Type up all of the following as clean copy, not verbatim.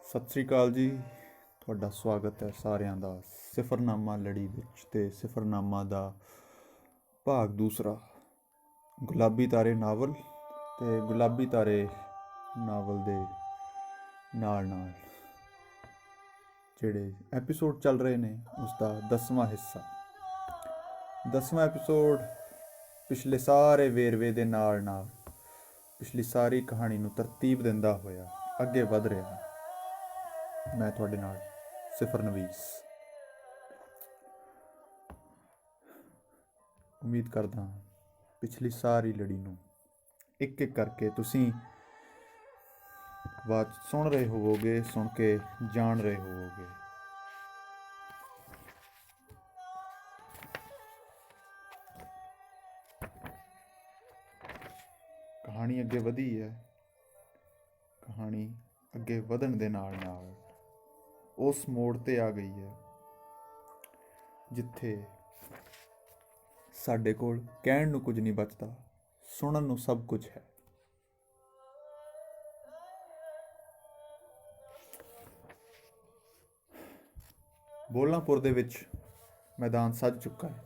ਸਤਿ ਸ੍ਰੀ ਅਕਾਲ ਜੀ। ਤੁਹਾਡਾ ਸਵਾਗਤ ਹੈ ਸਾਰਿਆਂ ਦਾ ਸਿਫਰਨਾਮਾ ਲੜੀ ਵਿੱਚ। ਤੇ ਸਿਫਰਨਾਮਾ ਦਾ ਭਾਗ ਦੂਸਰਾ, ਗੁਲਾਬੀ ਤਾਰੇ ਨਾਵਲ। ਤੇ ਗੁਲਾਬੀ ਤਾਰੇ ਨਾਵਲ ਦੇ ਨਾਲ ਨਾਲ ਜਿਹੜੇ ਐਪੀਸੋਡ ਚੱਲ ਰਹੇ ਨੇ ਉਸ ਦਾ 10ਵਾਂ ਹਿੱਸਾ। 10ਵਾਂ ਐਪੀਸੋਡ ਪਿਛਲੇ ਸਾਰੇ ਵੇਰਵੇ ਦੇ ਨਾਲ ਨਾਲ ਪਿਛਲੀ ਸਾਰੀ ਕਹਾਣੀ ਨੂੰ ਤਰਤੀਬ ਦਿੰਦਾ ਹੋਇਆ ਅੱਗੇ ਵਧ ਰਿਹਾ। ਮੈਂ ਤੁਹਾਡੇ ਨਾਲ ਸਿਫਰਨਵੀਸ। ਉਮੀਦ ਕਰਦਾ ਪਿਛਲੀ ਸਾਰੀ ਲੜੀ ਨੂੰ ਇੱਕ ਇੱਕ ਕਰਕੇ ਤੁਸੀਂ ਬਾਤ ਸੁਣ ਰਹੇ ਹੋਵੋਗੇ, ਸੁਣ ਕੇ ਜਾਣ ਰਹੇ ਹੋਵੋਗੇ। ਕਹਾਣੀ ਅੱਗੇ ਵਧੀ ਹੈ। ਕਹਾਣੀ ਅੱਗੇ ਵਧਣ ਦੇ ਨਾਲ ਨਾਲ ਉਸ ਮੋੜ ਤੇ ਆ ਗਈ ਹੈ ਜਿੱਥੇ ਸਾਡੇ ਕੋਲ ਕਹਿਣ ਨੂੰ ਕੁਝ ਨਹੀਂ ਬਚਦਾ, ਸੁਣਨ ਨੂੰ ਸਭ ਕੁਝ ਹੈ। ਬੋਲਾਂਪੁਰ ਦੇ ਵਿੱਚ ਮੈਦਾਨ ਸੱਜ ਚੁੱਕਾ ਹੈ।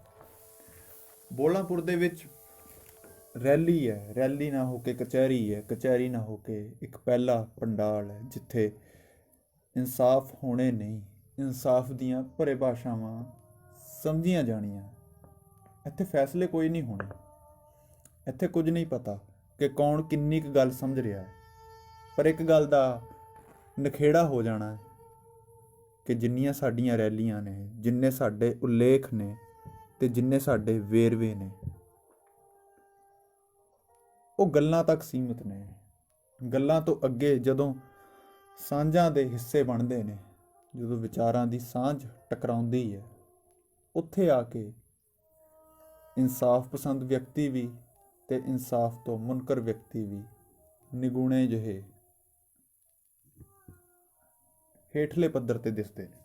ਬੋਲਾਂਪੁਰ ਦੇ ਵਿੱਚ ਰੈਲੀ ਹੈ, ਰੈਲੀ ਨਾ ਹੋ ਕੇ ਕਚਹਿਰੀ ਹੈ, ਕਚਹਿਰੀ ਨਾ ਹੋ ਕੇ ਇੱਕ ਪਹਿਲਾ ਪੰਡਾਲ ਹੈ ਜਿੱਥੇ ਇਨਸਾਫ ਹੋਣੇ ਨਹੀਂ, ਇਨਸਾਫ ਦੀਆਂ ਪਰਿਭਾਸ਼ਾਵਾਂ ਸਮਝੀਆਂ ਜਾਣੀਆਂ। ਇੱਥੇ ਫੈਸਲੇ ਕੋਈ ਨਹੀਂ ਹੋਣੇ। ਇੱਥੇ ਕੁਝ ਨਹੀਂ ਪਤਾ ਕਿ ਕੌਣ ਕਿੰਨੀ ਕੁ ਗੱਲ ਸਮਝ ਰਿਹਾ ਹੈ, ਪਰ ਇੱਕ ਗੱਲ ਦਾ ਨਖੇੜਾ ਹੋ ਜਾਣਾ ਹੈ ਕਿ ਜਿੰਨੀਆਂ ਸਾਡੀਆਂ ਰੈਲੀਆਂ ਨੇ, ਜਿੰਨੇ ਸਾਡੇ ਉਲੇਖ ਨੇ ਤੇ ਜਿੰਨੇ ਸਾਡੇ ਵੇਰਵੇ ਨੇ, ਉਹ ਗੱਲਾਂ ਤੱਕ ਸੀਮਿਤ ਨੇ। ਗੱਲਾਂ ਤੋਂ ਅੱਗੇ ਜਦੋਂ ਸਾਂਝਾਂ ਦੇ ਹਿੱਸੇ ਬਣਦੇ ਨੇ, ਜਦੋਂ ਵਿਚਾਰਾਂ ਦੀ ਸਾਂਝ ਟਕਰਾਉਂਦੀ ਹੈ, ਉੱਥੇ ਆ ਕੇ ਇਨਸਾਫ ਪਸੰਦ ਵਿਅਕਤੀ ਵੀ ਤੇ ਇਨਸਾਫ ਤੋਂ ਮੁਨਕਰ ਵਿਅਕਤੀ ਵੀ ਨਿਗੂਣੇ ਜਿਹੇ ਹੇਠਲੇ ਪੱਧਰ ਤੇ ਦਿਸਦੇ ਨੇ।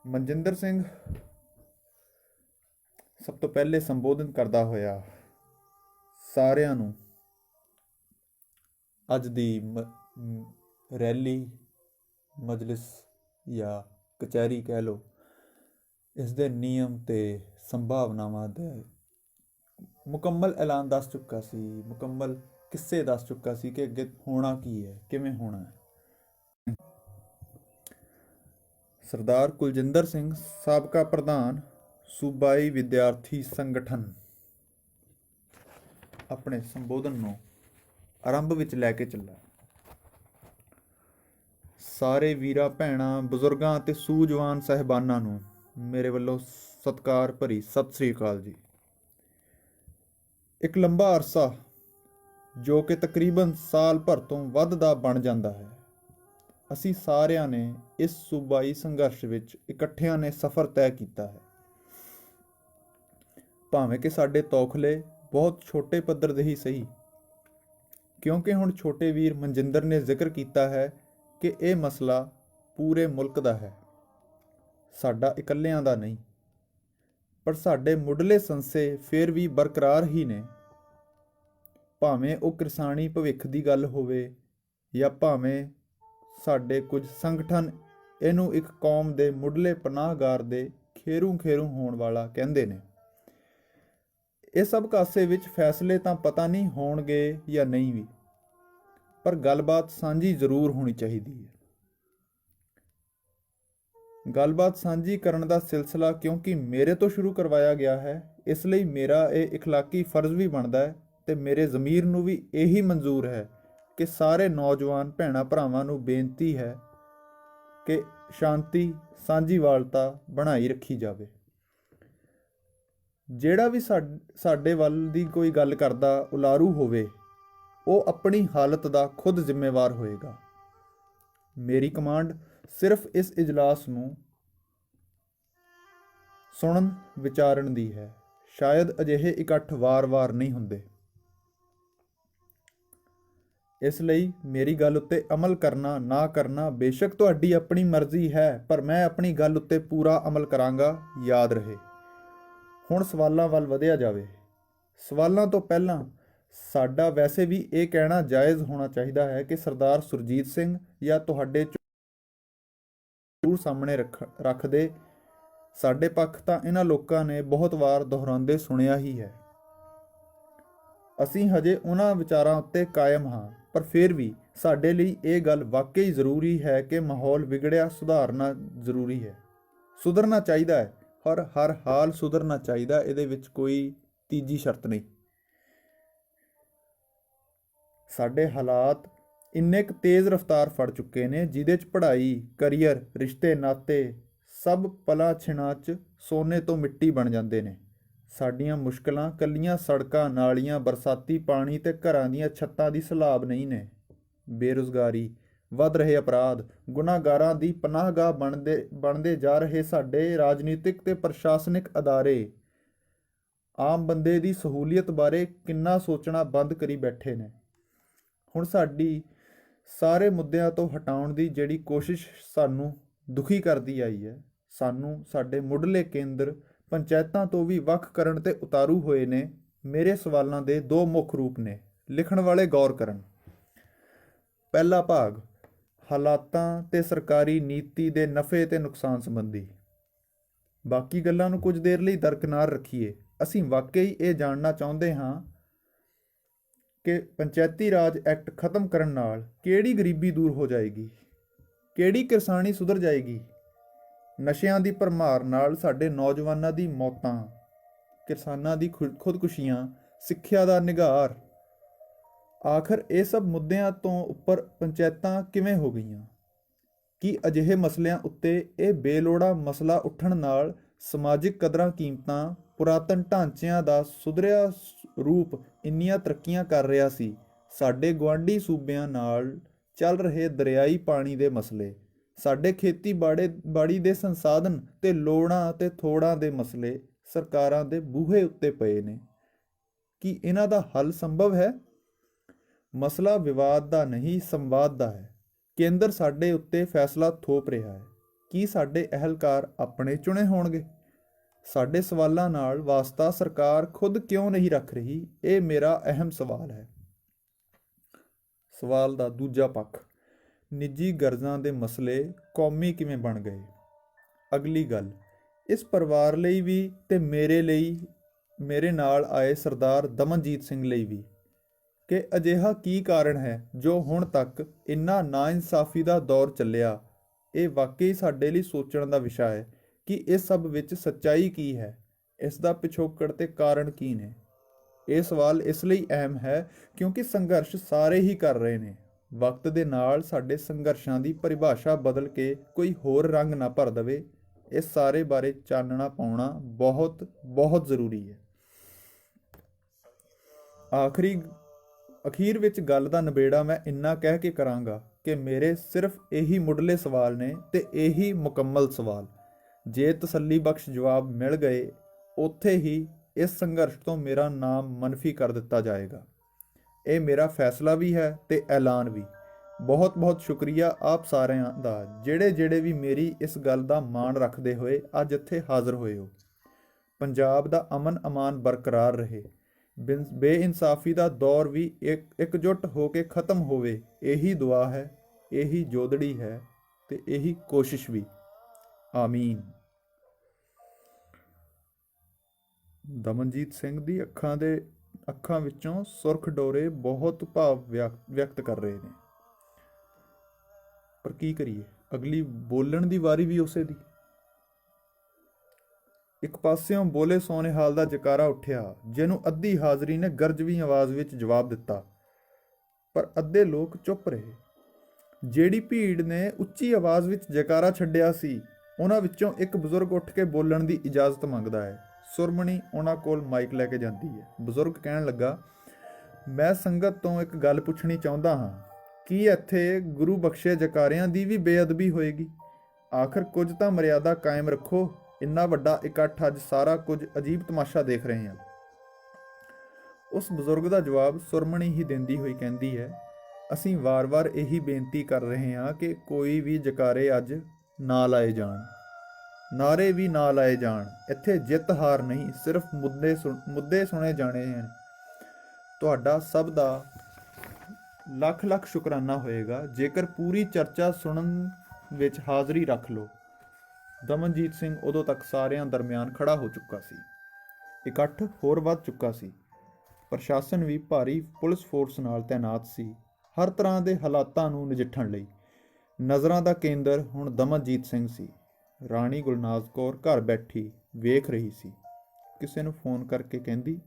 ਮਨਜਿੰਦਰ ਸਿੰਘ ਸਭ ਤੋਂ ਪਹਿਲੇ ਸੰਬੋਧਨ ਕਰਦਾ ਹੋਇਆ ਸਾਰਿਆਂ ਨੂੰ ਅੱਜ ਦੀ ਰੈਲੀ, ਮਜਲਿਸ ਜਾਂ ਕਚਹਿਰੀ ਕਹਿ ਲਓ, ਇਸ ਦੇ ਨਿਯਮ ਤੇ ਸੰਭਾਵਨਾਵਾਂ ਦੇ ਮੁਕੰਮਲ ਐਲਾਨ ਦੱਸ ਚੁੱਕਾ ਸੀ, ਮੁਕੰਮਲ ਕਿੱਸੇ ਦੱਸ ਚੁੱਕਾ ਸੀ ਕਿ ਅੱਗੇ ਹੋਣਾ ਕੀ ਹੈ, ਕਿਵੇਂ ਹੋਣਾ ਹੈ। ਸਰਦਾਰ ਕੁਲਜਿੰਦਰ ਸਿੰਘ, ਸਾਬਕਾ ਪ੍ਰਧਾਨ ਸੂਬਾਈ ਵਿਦਿਆਰਥੀ ਸੰਗਠਨ, ਆਪਣੇ ਸੰਬੋਧਨ ਨੂੰ ਆਰੰਭ ਵਿੱਚ ਲੈ ਕੇ ਚੱਲਾ। ਸਾਰੇ ਵੀਰਾਂ ਭੈਣਾਂ, ਬਜ਼ੁਰਗਾਂ ਅਤੇ ਸੂਝਵਾਨ ਸਾਹਿਬਾਨਾਂ ਨੂੰ ਮੇਰੇ ਵੱਲੋਂ ਸਤਿਕਾਰ ਭਰੀ ਸਤਿ ਸ੍ਰੀ ਅਕਾਲ ਜੀ। ਇੱਕ ਲੰਬਾ ਅਰਸਾ ਜੋ ਕਿ ਤਕਰੀਬਨ ਸਾਲ ਭਰ ਤੋਂ ਵੱਧ ਦਾ ਬਣ ਜਾਂਦਾ ਹੈ, ਅਸੀਂ ਸਾਰਿਆਂ ਨੇ ਇਸ ਸੂਬਾਈ ਸੰਘਰਸ਼ ਵਿੱਚ ਇਕੱਠਿਆਂ ਨੇ ਸਫ਼ਰ ਤੈਅ ਕੀਤਾ ਹੈ। ਭਾਵੇਂ ਕਿ ਸਾਡੇ ਤੌਖਲੇ ਬਹੁਤ ਛੋਟੇ ਪੱਧਰ ਦੇ ਹੀ ਸਹੀ, ਕਿਉਂਕਿ ਹੁਣ ਛੋਟੇ ਵੀਰ ਮਨਜਿੰਦਰ ਨੇ ਜ਼ਿਕਰ ਕੀਤਾ ਹੈ ਕਿ ਇਹ ਮਸਲਾ ਪੂਰੇ ਮੁਲਕ ਦਾ ਹੈ, ਸਾਡਾ ਇਕੱਲਿਆਂ ਦਾ ਨਹੀਂ। ਪਰ ਸਾਡੇ ਮੁੱਢਲੇ ਸੰਸੇ ਫਿਰ ਵੀ ਬਰਕਰਾਰ ਹੀ ਨੇ, ਭਾਵੇਂ ਉਹ ਕਿਰਸਾਨੀ ਭਵਿੱਖ ਦੀ ਗੱਲ ਹੋਵੇ ਜਾਂ ਭਾਵੇਂ ਸਾਡੇ ਕੁਝ ਸੰਗਠਨ ਇਹਨੂੰ ਇੱਕ ਕੌਮ ਦੇ ਮੁੱਢਲੇ ਪਨਾਹਗਾਰ ਦੇ ਖੇਰੂ ਹੋਣ ਵਾਲਾ ਕਹਿੰਦੇ ਨੇ। ਇਹ ਸਭ ਕਾਸੇ ਵਿੱਚ ਫੈਸਲੇ ਤਾਂ ਪਤਾ ਨਹੀਂ ਹੋਣਗੇ ਜਾਂ ਨਹੀਂ ਵੀ, ਪਰ ਗੱਲਬਾਤ ਸਾਂਝੀ ਜ਼ਰੂਰ ਹੋਣੀ ਚਾਹੀਦੀ ਹੈ। ਗੱਲਬਾਤ ਸਾਂਝੀ ਕਰਨ ਦਾ ਸਿਲਸਿਲਾ ਕਿਉਂਕਿ ਮੇਰੇ ਤੋਂ ਸ਼ੁਰੂ ਕਰਵਾਇਆ ਗਿਆ ਹੈ, ਇਸ ਲਈ ਮੇਰਾ ਇਹ ਇਖਲਾਕੀ ਫਰਜ਼ ਵੀ ਬਣਦਾ ਹੈ ਤੇ ਮੇਰੇ ਜ਼ਮੀਰ ਨੂੰ ਵੀ ਇਹੀ ਮਨਜ਼ੂਰ ਹੈ ਕਿ ਸਾਰੇ ਨੌਜਵਾਨ ਭੈਣਾਂ ਭਰਾਵਾਂ ਨੂੰ ਬੇਨਤੀ ਹੈ ਕਿ ਸ਼ਾਂਤੀ, ਸਾਂਝੀਵਾਲਤਾ ਬਣਾਈ ਰੱਖੀ ਜਾਵੇ। ਜਿਹੜਾ ਵੀ ਸਾਡੇ ਵੱਲ ਦੀ ਕੋਈ ਗੱਲ ਕਰਦਾ ਉਲਾਰੂ ਹੋਵੇ, ਉਹ ਆਪਣੀ ਹਾਲਤ ਦਾ ਖੁਦ ਜ਼ਿੰਮੇਵਾਰ ਹੋਏਗਾ। ਮੇਰੀ ਕਮਾਂਡ ਸਿਰਫ ਇਸ ਇਜਲਾਸ ਨੂੰ ਸੁਣਨ ਵਿਚਾਰਨ ਦੀ ਹੈ। ਸ਼ਾਇਦ ਅਜਿਹੇ ਇਕੱਠ ਵਾਰ-ਵਾਰ ਨਹੀਂ ਹੁੰਦੇ, ਇਸ ਲਈ ਮੇਰੀ ਗੱਲ ਉੱਤੇ ਅਮਲ ਕਰਨਾ ਨਾ ਕਰਨਾ ਬੇਸ਼ੱਕ ਤੁਹਾਡੀ ਆਪਣੀ ਮਰਜ਼ੀ ਹੈ, ਪਰ ਮੈਂ ਆਪਣੀ ਗੱਲ ਉੱਤੇ ਪੂਰਾ ਅਮਲ ਕਰਾਂਗਾ। ਯਾਦ ਰਹੇ। ਹੁਣ ਸਵਾਲਾਂ ਵੱਲ ਵਧਿਆ ਜਾਵੇ। ਸਵਾਲਾਂ ਤੋਂ ਪਹਿਲਾਂ ਸਾਡਾ ਵੈਸੇ ਵੀ ਇਹ ਕਹਿਣਾ ਜਾਇਜ਼ ਹੋਣਾ ਚਾਹੀਦਾ ਹੈ ਕਿ ਸਰਦਾਰ ਸੁਰਜੀਤ ਸਿੰਘ ਜਾਂ ਤੁਹਾਡੇ ਜ਼ਰੂਰ ਸਾਹਮਣੇ ਰੱਖਦੇ। ਸਾਡੇ ਪੱਖ ਤਾਂ ਇਹਨਾਂ ਲੋਕਾਂ ਨੇ ਬਹੁਤ ਵਾਰ ਦੁਹਰਾਉਂਦੇ ਸੁਣਿਆ ਹੀ ਹੈ। ਅਸੀਂ ਹਜੇ ਉਹਨਾਂ ਵਿਚਾਰਾਂ ਉੱਤੇ ਕਾਇਮ ਹਾਂ, ਪਰ ਫਿਰ ਵੀ ਸਾਡੇ ਲਈ ਇਹ ਗੱਲ ਵਾਕਈ ਜ਼ਰੂਰੀ ਹੈ ਕਿ ਮਾਹੌਲ ਵਿਗੜਿਆ ਸੁਧਾਰਨਾ ਜ਼ਰੂਰੀ ਹੈ, ਸੁਧਰਨਾ ਚਾਹੀਦਾ ਹੈ, ਹਰ ਹਾਲ ਸੁਧਰਨਾ ਚਾਹੀਦਾ। ਇਹਦੇ ਵਿੱਚ ਕੋਈ ਤੀਜੀ ਸ਼ਰਤ ਨਹੀਂ। ਸਾਡੇ ਹਾਲਾਤ ਇੰਨੇ ਕੁ ਤੇਜ਼ ਰਫ਼ਤਾਰ ਫੜ ਚੁੱਕੇ ਨੇ ਜਿਹਦੇ 'ਚ ਪੜ੍ਹਾਈ, ਕਰੀਅਰ, ਰਿਸ਼ਤੇ ਨਾਤੇ ਸਭ ਪਲਾਂ ਛਿਣਾਂ 'ਚ ਸੋਨੇ ਤੋਂ ਮਿੱਟੀ ਬਣ ਜਾਂਦੇ ਨੇ। ਸਾਡੀਆਂ ਮੁਸ਼ਕਲਾਂ ਕੱਲੀਆਂ ਸੜਕਾਂ, ਨਾਲੀਆਂ, ਬਰਸਾਤੀ ਪਾਣੀ ਤੇ ਘਰਾਂ ਦੀਆਂ ਛੱਤਾਂ ਦੀ ਸਲਾਬ ਨਹੀਂ ਨੇ। ਬੇਰੁਜ਼ਗਾਰੀ, ਵੱਧ ਰਹੇ ਅਪਰਾਧ, ਗੁਨਾਹਗਾਰਾਂ ਦੀ ਪਨਾਹਗਾਹ ਬਣਦੇ ਜਾ ਰਹੇ ਸਾਡੇ ਰਾਜਨੀਤਿਕ ਤੇ ਪ੍ਰਸ਼ਾਸਨਿਕ ਅਦਾਰੇ ਆਮ ਬੰਦੇ ਦੀ ਸਹੂਲੀਅਤ ਬਾਰੇ ਕਿੰਨਾ ਸੋਚਣਾ ਬੰਦ ਕਰੀ ਬੈਠੇ ਨੇ। ਹੁਣ ਸਾਡੀ ਸਾਰੇ ਮੁੱਦਿਆਂ ਤੋਂ ਹਟਾਉਣ ਦੀ ਜਿਹੜੀ ਕੋਸ਼ਿਸ਼ ਸਾਨੂੰ ਦੁਖੀ ਕਰਦੀ ਆਈ ਹੈ, ਸਾਨੂੰ ਸਾਡੇ ਮੁੱਢਲੇ ਕੇਂਦਰ ਪੰਚਾਇਤਾਂ ਤੋਂ ਵੀ ਵੱਖ ਕਰਨ ਤੇ ਉਤਾਰੂ ਹੋਏ ਨੇ। ਮੇਰੇ ਸਵਾਲਾਂ ਦੇ ਦੋ ਮੁੱਖ ਰੂਪ ਨੇ, ਲਿਖਣ ਵਾਲੇ ਗੌਰ ਕਰਨ। ਪਹਿਲਾ ਭਾਗ, ਹਾਲਾਤਾਂ ਤੇ ਸਰਕਾਰੀ ਨੀਤੀ ਦੇ ਨਫ਼ੇ ਤੇ ਨੁਕਸਾਨ ਸੰਬੰਧੀ। ਬਾਕੀ ਗੱਲਾਂ ਨੂੰ ਕੁਝ ਦੇਰ ਲਈ ਦਰਕਿਨਾਰ ਰੱਖੀਏ। ਅਸੀਂ ਵਾਕਈ ਇਹ ਜਾਣਨਾ ਚਾਹੁੰਦੇ ਹਾਂ ਕਿ ਪੰਚਾਇਤੀ ਰਾਜ ਐਕਟ ਖਤਮ ਕਰਨ ਨਾਲ ਕਿਹੜੀ ਗਰੀਬੀ ਦੂਰ ਹੋ ਜਾਏਗੀ, ਕਿਹੜੀ ਕਿਰਸਾਨੀ ਸੁਧਰ ਜਾਏਗੀ, ਨਸ਼ਿਆਂ ਦੀ ਭਰਮਾਰ ਨਾਲ ਸਾਡੇ ਨੌਜਵਾਨਾਂ ਦੀ ਮੌਤਾਂ, ਕਿਸਾਨਾਂ ਦੀ ਖੁਦਕੁਸ਼ੀਆਂ, ਸਿੱਖਿਆ ਦਾ ਨਿਘਾਰ। ਆਖਰ ਇਹ ਸਭ ਮੁੱਦਿਆਂ ਤੋਂ ਉੱਪਰ ਪੰਚਾਇਤਾਂ ਕਿਵੇਂ ਹੋ ਗਈਆਂ? ਕੀ ਅਜਿਹੇ ਮਸਲਿਆਂ ਉੱਤੇ ਇਹ ਬੇਲੋੜਾ ਮਸਲਾ ਉੱਠਣ ਨਾਲ ਸਮਾਜਿਕ ਕਦਰਾਂ ਕੀਮਤਾਂ, ਪੁਰਾਤਨ ਢਾਂਚਿਆਂ ਦਾ ਸੁਧਰਿਆ ਰੂਪ ਇੰਨੀਆਂ ਤਰੱਕੀਆਂ ਕਰ ਰਿਹਾ ਸੀ? ਸਾਡੇ ਗੁਆਂਢੀ ਸੂਬਿਆਂ ਨਾਲ ਚੱਲ ਰਹੇ ਦਰਿਆਈ ਪਾਣੀ ਦੇ ਮਸਲੇ, ਸਾਡੇ ਖੇਤੀਬਾੜੀ ਦੇ ਸੰਸਾਧਨ ਤੇ ਲੋੜਾਂ ਤੇ ਥੋੜਾਂ ਦੇ ਮਸਲੇ ਸਰਕਾਰਾਂ ਦੇ ਬੂਹੇ ਉੱਤੇ ਪਏ ਨੇ। ਕੀ ਇਹਨਾਂ ਦਾ ਹੱਲ ਸੰਭਵ ਹੈ? ਮਸਲਾ ਵਿਵਾਦ ਦਾ ਨਹੀਂ, ਸੰਵਾਦ ਦਾ ਹੈ। ਕੇਂਦਰ ਸਾਡੇ ਉੱਤੇ ਫੈਸਲਾ ਥੋਪ ਰਿਹਾ ਹੈ। ਕੀ ਸਾਡੇ ਅਹਿਲਕਾਰ ਆਪਣੇ ਚੁਣੇ ਹੋਣਗੇ? ਸਾਡੇ ਸਵਾਲਾਂ ਨਾਲ ਵਾਸਤਾ ਸਰਕਾਰ ਖੁਦ ਕਿਉਂ ਨਹੀਂ ਰੱਖ ਰਹੀ? ਇਹ ਮੇਰਾ ਅਹਿਮ ਸਵਾਲ ਹੈ। ਸਵਾਲ ਦਾ ਦੂਜਾ ਪੱਖ, ਨਿੱਜੀ ਗਰਜ਼ਾਂ ਦੇ ਮਸਲੇ ਕੌਮੀ ਕਿਵੇਂ ਬਣ ਗਏ? ਅਗਲੀ ਗੱਲ, ਇਸ ਪਰਿਵਾਰ ਲਈ ਵੀ ਤੇ ਮੇਰੇ ਨਾਲ ਆਏ ਸਰਦਾਰ ਦਮਨਜੀਤ ਸਿੰਘ ਲਈ ਵੀ, ਕਿ ਅਜਿਹਾ ਕੀ ਕਾਰਨ ਹੈ ਜੋ ਹੁਣ ਤੱਕ ਇੰਨਾ ਨਾਇਨਸਾਫੀ ਦਾ ਦੌਰ ਚੱਲਿਆ। ਇਹ ਵਾਕਈ ਸਾਡੇ ਲਈ ਸੋਚਣ ਦਾ ਵਿਸ਼ਾ ਹੈ ਕਿ ਇਸ ਸਭ ਵਿੱਚ ਸੱਚਾਈ ਕੀ ਹੈ, ਇਸ ਦਾ ਪਿਛੋਕੜ ਤੇ ਕਾਰਨ ਕੀ ਨੇ। ਇਹ ਸਵਾਲ ਇਸ ਲਈ ਅਹਿਮ ਹੈ ਕਿਉਂਕਿ ਸੰਘਰਸ਼ ਸਾਰੇ ਹੀ ਕਰ ਰਹੇ ਨੇ। ਵਕਤ ਦੇ ਨਾਲ ਸਾਡੇ ਸੰਘਰਸ਼ਾਂ ਦੀ ਪਰਿਭਾਸ਼ਾ ਬਦਲ ਕੇ ਕੋਈ ਹੋਰ ਰੰਗ ਨਾ ਭਰ ਦੇਵੇ। ਇਸ ਸਾਰੇ ਬਾਰੇ ਚਾਨਣਾ ਪਾਉਣਾ ਬਹੁਤ ਬਹੁਤ ਜ਼ਰੂਰੀ ਹੈ। ਅਖੀਰ ਵਿੱਚ ਗੱਲ ਦਾ ਨਿਬੇੜਾ ਮੈਂ ਇੰਨਾ ਕਹਿ ਕੇ ਕਰਾਂਗਾ ਕਿ ਮੇਰੇ ਸਿਰਫ ਇਹੀ ਮੁੱਢਲੇ ਸਵਾਲ ਨੇ ਤੇ ਇਹੀ ਮੁਕੰਮਲ ਸਵਾਲ। ਜੇ ਤਸੱਲੀ ਬਖਸ਼ ਜਵਾਬ ਮਿਲ ਗਏ, ਉੱਥੇ ਹੀ ਇਸ ਸੰਘਰਸ਼ ਤੋਂ ਮੇਰਾ ਨਾਮ ਮਨਫੀ ਕਰ ਦਿੱਤਾ ਜਾਏਗਾ। ਇਹ ਮੇਰਾ ਫੈਸਲਾ ਵੀ ਹੈ ਤੇ ਐਲਾਨ ਵੀ। ਬਹੁਤ ਬਹੁਤ ਸ਼ੁਕਰੀਆ ਆਪ ਸਾਰਿਆਂ ਦਾ, ਜਿਹੜੇ ਵੀ ਮੇਰੀ ਇਸ ਗੱਲ ਦਾ ਮਾਣ ਰੱਖਦੇ ਹੋਏ ਅੱਜ ਇੱਥੇ ਹਾਜ਼ਰ ਹੋਏ ਹੋ। ਪੰਜਾਬ ਦਾ ਅਮਨ ਅਮਾਨ ਬਰਕਰਾਰ ਰਹੇ, ਬੇਇਨਸਾਫੀ ਦਾ ਦੌਰ ਵੀ ਇਕਜੁੱਟ ਹੋ ਕੇ ਖਤਮ ਹੋਵੇ। ਇਹੀ ਦੁਆ ਹੈ, ਇਹੀ ਜੋਦੜੀ ਹੈ ਤੇ ਇਹੀ ਕੋਸ਼ਿਸ਼ ਵੀ। ਆਮੀਨ। ਦਮਨਜੀਤ ਸਿੰਘ ਦੀ ਅੱਖਾਂ ਵਿੱਚੋਂ ਸੁਰਖ ਡੋਰੇ ਬਹੁਤ ਭਾਵ ਵਿਅਕਤ ਕਰ ਰਹੇ ਨੇ, ਪਰ ਕੀ ਕਰੀਏ, ਅਗਲੀ ਬੋਲਣ ਦੀ ਵਾਰੀ ਵੀ ਉਸੇ ਦੀ। ਇੱਕ ਪਾਸਿਓਂ ਬੋਲੇ ਸੋਨੇਹਾਲ ਦਾ ਜਕਾਰਾ ਉੱਠਿਆ, ਜਿਹਨੂੰ ਅੱਧੀ ਹਾਜ਼ਰੀ ਨੇ ਗਰਜਵੀਂ ਆਵਾਜ਼ ਵਿੱਚ ਜਵਾਬ ਦਿੱਤਾ, ਪਰ ਅੱਧੇ ਲੋਕ ਚੁੱਪ ਰਹੇ। ਜਿਹੜੀ ਭੀੜ ਨੇ ਉੱਚੀ ਆਵਾਜ਼ ਵਿੱਚ ਜਕਾਰਾ ਛੱਡਿਆ ਸੀ, ਉਹਨਾਂ ਵਿੱਚੋਂ ਇੱਕ ਬਜ਼ੁਰਗ ਉੱਠ ਕੇ ਬੋਲਣ ਦੀ ਇਜਾਜ਼ਤ ਮੰਗਦਾ ਹੈ। ਸੁਰਮਣੀ ਉਹਨਾਂ ਕੋਲ ਮਾਈਕ ਲੈ ਕੇ ਜਾਂਦੀ ਹੈ। ਬਜ਼ੁਰਗ ਕਹਿਣ ਲੱਗਾ, ਮੈਂ ਸੰਗਤ ਤੋਂ ਇੱਕ ਗੱਲ ਪੁੱਛਣੀ ਚਾਹੁੰਦਾ ਹਾਂ। ਕੀ ਇੱਥੇ ਗੁਰੂ ਬਖਸ਼ੇ ਜਕਾਰਿਆਂ ਦੀ ਵੀ ਬੇਅਦਬੀ ਹੋਏਗੀ? ਆਖਰ ਕੁਝ ਤਾਂ ਮਰਿਆਦਾ ਕਾਇਮ ਰੱਖੋ। ਇੰਨਾ ਵੱਡਾ ਇਕੱਠ, ਅੱਜ ਸਾਰਾ ਕੁਝ ਅਜੀਬ ਤਮਾਸ਼ਾ ਦੇਖ ਰਹੇ ਹਾਂ। ਉਸ ਬਜ਼ੁਰਗ ਦਾ ਜਵਾਬ ਸੁਰਮਣੀ ਹੀ ਦਿੰਦੀ ਹੋਈ ਕਹਿੰਦੀ ਹੈ, ਅਸੀਂ ਵਾਰ-ਵਾਰ ਇਹੀ ਬੇਨਤੀ ਕਰ ਰਹੇ ਹਾਂ ਕਿ ਕੋਈ ਵੀ ਜਕਾਰੇ ਅੱਜ ਨਾ ਲਾਏ ਜਾਣ, ਨਾਰੇ ਵੀ ਨਾ ਲਾਏ ਜਾਣ। ਇੱਥੇ ਜਿੱਤ ਹਾਰ ਨਹੀਂ, ਸਿਰਫ ਮੁੱਦੇ ਸੁਣੇ ਜਾਣੇ ਹਨ। ਤੁਹਾਡਾ ਸਭ ਦਾ ਲੱਖ ਲੱਖ ਸ਼ੁਕਰਾਨਾ ਹੋਏਗਾ ਜੇਕਰ ਪੂਰੀ ਚਰਚਾ ਸੁਣਨ ਵਿੱਚ ਹਾਜ਼ਰੀ ਰੱਖ ਲਓ। ਦਮਨਜੀਤ ਸਿੰਘ ਉਦੋਂ ਤੱਕ ਸਾਰਿਆਂ ਦਰਮਿਆਨ ਖੜਾ ਹੋ ਚੁੱਕਾ ਸੀ। ਇਕੱਠ ਹੋਰ ਵੱਧ ਚੁੱਕਾ ਸੀ। ਪ੍ਰਸ਼ਾਸਨ ਵੀ ਭਾਰੀ ਪੁਲਿਸ ਫੋਰਸ ਨਾਲ ਤੈਨਾਤ ਸੀ, ਹਰ ਤਰ੍ਹਾਂ ਦੇ ਹਾਲਾਤਾਂ ਨੂੰ ਨਜਿੱਠਣ ਲਈ। ਨਜ਼ਰਾਂ ਦਾ ਕੇਂਦਰ ਹੁਣ ਦਮਨਜੀਤ ਸਿੰਘ ਸੀ। ਰਾਣੀ ਗੁਲਨਾਜ਼ ਕੌਰ ਘਰ ਬੈਠੀ ਵੇਖ ਰਹੀ ਸੀ। ਕਿਸੇ ਨੂੰ ਫੋਨ ਕਰਕੇ ਕਹਿੰਦੀ,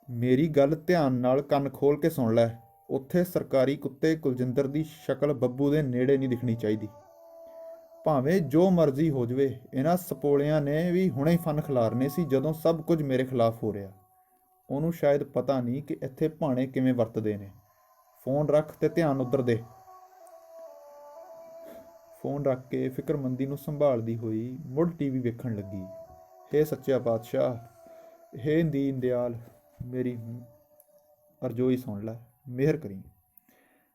ਮੇਰੀ ਗੱਲ ਧਿਆਨ ਨਾਲ ਕੰਨ ਖੋਲ ਕੇ ਸੁਣ ਲੈ। ਉੱਥੇ ਸਰਕਾਰੀ ਕੁੱਤੇ ਕੁਲਜਿੰਦਰ ਦੀ ਸ਼ਕਲ ਬੱਬੂ ਦੇ ਨੇੜੇ ਨਹੀਂ ਦਿਖਣੀ ਚਾਹੀਦੀ। ਭਾਵੇਂ ਜੋ ਮਰਜ਼ੀ ਹੋ ਜਾਵੇ, ਇਹਨਾਂ ਸਪੋਲਿਆਂ ਨੇ ਵੀ ਹੁਣੇ ਫਨ ਖਿਲਾਰਨੇ ਸੀ ਜਦੋਂ ਸਭ ਕੁਝ ਮੇਰੇ ਖਿਲਾਫ ਹੋ ਰਿਹਾ। ਉਹਨੂੰ ਸ਼ਾਇਦ ਪਤਾ ਨਹੀਂ ਕਿ ਇੱਥੇ ਭਾਣੇ ਕਿਵੇਂ ਵਰਤਦੇ ਨੇ। ਫੋਨ ਰੱਖ ਤੇ ਧਿਆਨ ਉੱਧਰ ਦੇ। ਫੋਨ ਰੱਖ ਕੇ ਫਿਕਰਮੰਦੀ ਨੂੰ ਸੰਭਾਲਦੀ ਹੋਈ ਮੁੜ ਟੀਵੀ ਵੇਖਣ ਲੱਗੀ। ਹੇ ਸੱਚਾ ਪਾਤਸ਼ਾਹ, ਹੇ ਦੀਨ ਦਿਆਲ, ਮੇਰੀ ਅਰਜ਼ੋਈ ਸੁਣ ਲੈ, ਮਿਹਰ ਕਰੀ।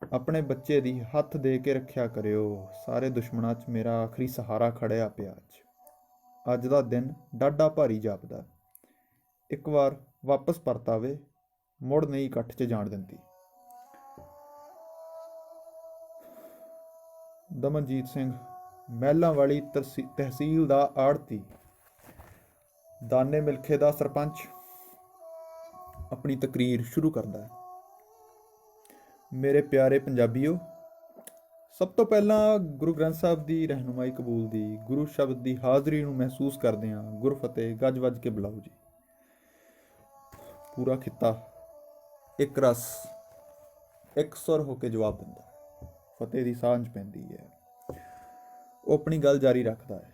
ਆਪਣੇ ਬੱਚੇ ਦੀ ਹੱਥ ਦੇ ਕੇ ਰੱਖਿਆ ਕਰਿਓ। ਸਾਰੇ ਦੁਸ਼ਮਣਾਂ 'ਚ ਮੇਰਾ ਆਖਰੀ ਸਹਾਰਾ ਖੜਿਆ ਪਿਆ। ਅੱਜ ਦਾ ਦਿਨ ਡਾਢਾ ਭਾਰੀ ਜਾਪਦਾ। ਇੱਕ ਵਾਰ ਵਾਪਸ ਪਰਤ ਆਵੇ, ਮੁੜ ਨਹੀਂ ਇਕੱਠ 'ਚ ਜਾਣ ਦਿੰਦੀ। ਦਮਨਜੀਤ ਸਿੰਘ ਮਹਿਲਾਂ ਵਾਲੀ ਤਹਿਸੀਲ ਦਾ ਆੜ੍ਹਤੀ, ਦਾਨੇ ਮਿਲਖੇ ਦਾ ਸਰਪੰਚ ਆਪਣੀ ਤਕਰੀਰ ਸ਼ੁਰੂ ਕਰਦਾ ਹੈ। ਮੇਰੇ ਪਿਆਰੇ ਪੰਜਾਬੀਓ, ਸਭ ਤੋਂ ਪਹਿਲਾਂ ਗੁਰੂ ਗ੍ਰੰਥ ਸਾਹਿਬ ਦੀ ਰਹਿਨੁਮਾਈ ਕਬੂਲ ਦੀ, ਗੁਰੂ ਸ਼ਬਦ ਦੀ ਹਾਜ਼ਰੀ ਨੂੰ ਮਹਿਸੂਸ ਕਰਦੇ ਹਾਂ। ਗੁਰਫਤਿਹ ਗੱਜ ਵੱਜ ਕੇ ਬੁਲਾਓ ਜੀ। ਪੂਰਾ ਖਿੱਤਾ ਇੱਕ ਰਸ ਇੱਕ ਸੁਰ ਹੋ ਕੇ ਜਵਾਬ ਦਿੰਦਾ। ਫਤਿਹ ਦੀ ਸਾਂਝ ਪੈਂਦੀ ਹੈ। ਉਹ ਆਪਣੀ ਗੱਲ ਜਾਰੀ ਰੱਖਦਾ ਹੈ।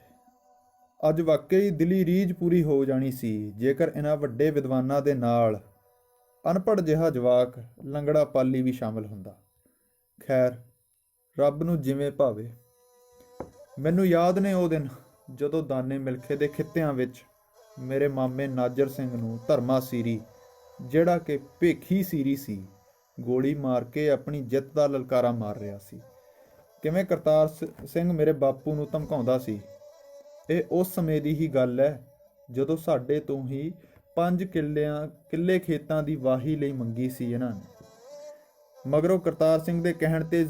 ਅੱਜ ਵਾਕਈ ਦਿਲੀ ਰੀਝ ਪੂਰੀ ਹੋ ਜਾਣੀ ਸੀ ਜੇਕਰ ਇਹਨਾਂ ਵੱਡੇ ਵਿਦਵਾਨਾਂ ਦੇ ਨਾਲ ਅਨਪੜ੍ਹ ਜਿਹਾ ਜਵਾਕ ਲੰਗੜਾ ਪਾਲੀ ਵੀ ਸ਼ਾਮਲ ਹੁੰਦਾ। ਖੈਰ, ਰੱਬ ਨੂੰ ਜਿਵੇਂ ਭਾਵੇ। ਮੈਨੂੰ ਯਾਦ ਨੇ ਉਹ ਦਿਨ ਜਦੋਂ ਦਾਨੇ ਮਿਲਖੇ ਦੇ ਖਿੱਤਿਆਂ ਵਿੱਚ ਮੇਰੇ ਮਾਮੇ ਨਾਜਰ ਸਿੰਘ ਨੂੰ ਧਰਮਾ ਸੀਰੀ, ਜਿਹੜਾ ਕਿ ਭੇਖੀ ਸੀਰੀ ਸੀ, ਗੋਲੀ ਮਾਰ ਕੇ ਆਪਣੀ ਜਿੱਤ ਦਾ ਲਲਕਾਰਾ ਮਾਰ ਰਿਹਾ ਸੀ। ਕਿਵੇਂ ਕਰਤਾਰ ਸਿੰਘ ਮੇਰੇ ਬਾਪੂ ਨੂੰ ਧਮਕਾਉਂਦਾ ਸੀ। ਇਹ ਉਸ ਸਮੇਂ ਦੀ ਹੀ ਗੱਲ ਹੈ ਜਦੋਂ ਸਾਡੇ ਤੋਂ ਹੀ 5 ਕਿੱਲੇ ਖੇਤਾਂ ਦੀ ਵਾਹੀ ਲਈ ਮੰਗੀ ਸੀ ਇਹਨਾਂ ਨੇ। ਮਗਰੋਂ ਕਰਤਾਰ ਸਿੰਘ ਦੇ ਕਹਿਣ ਤੇ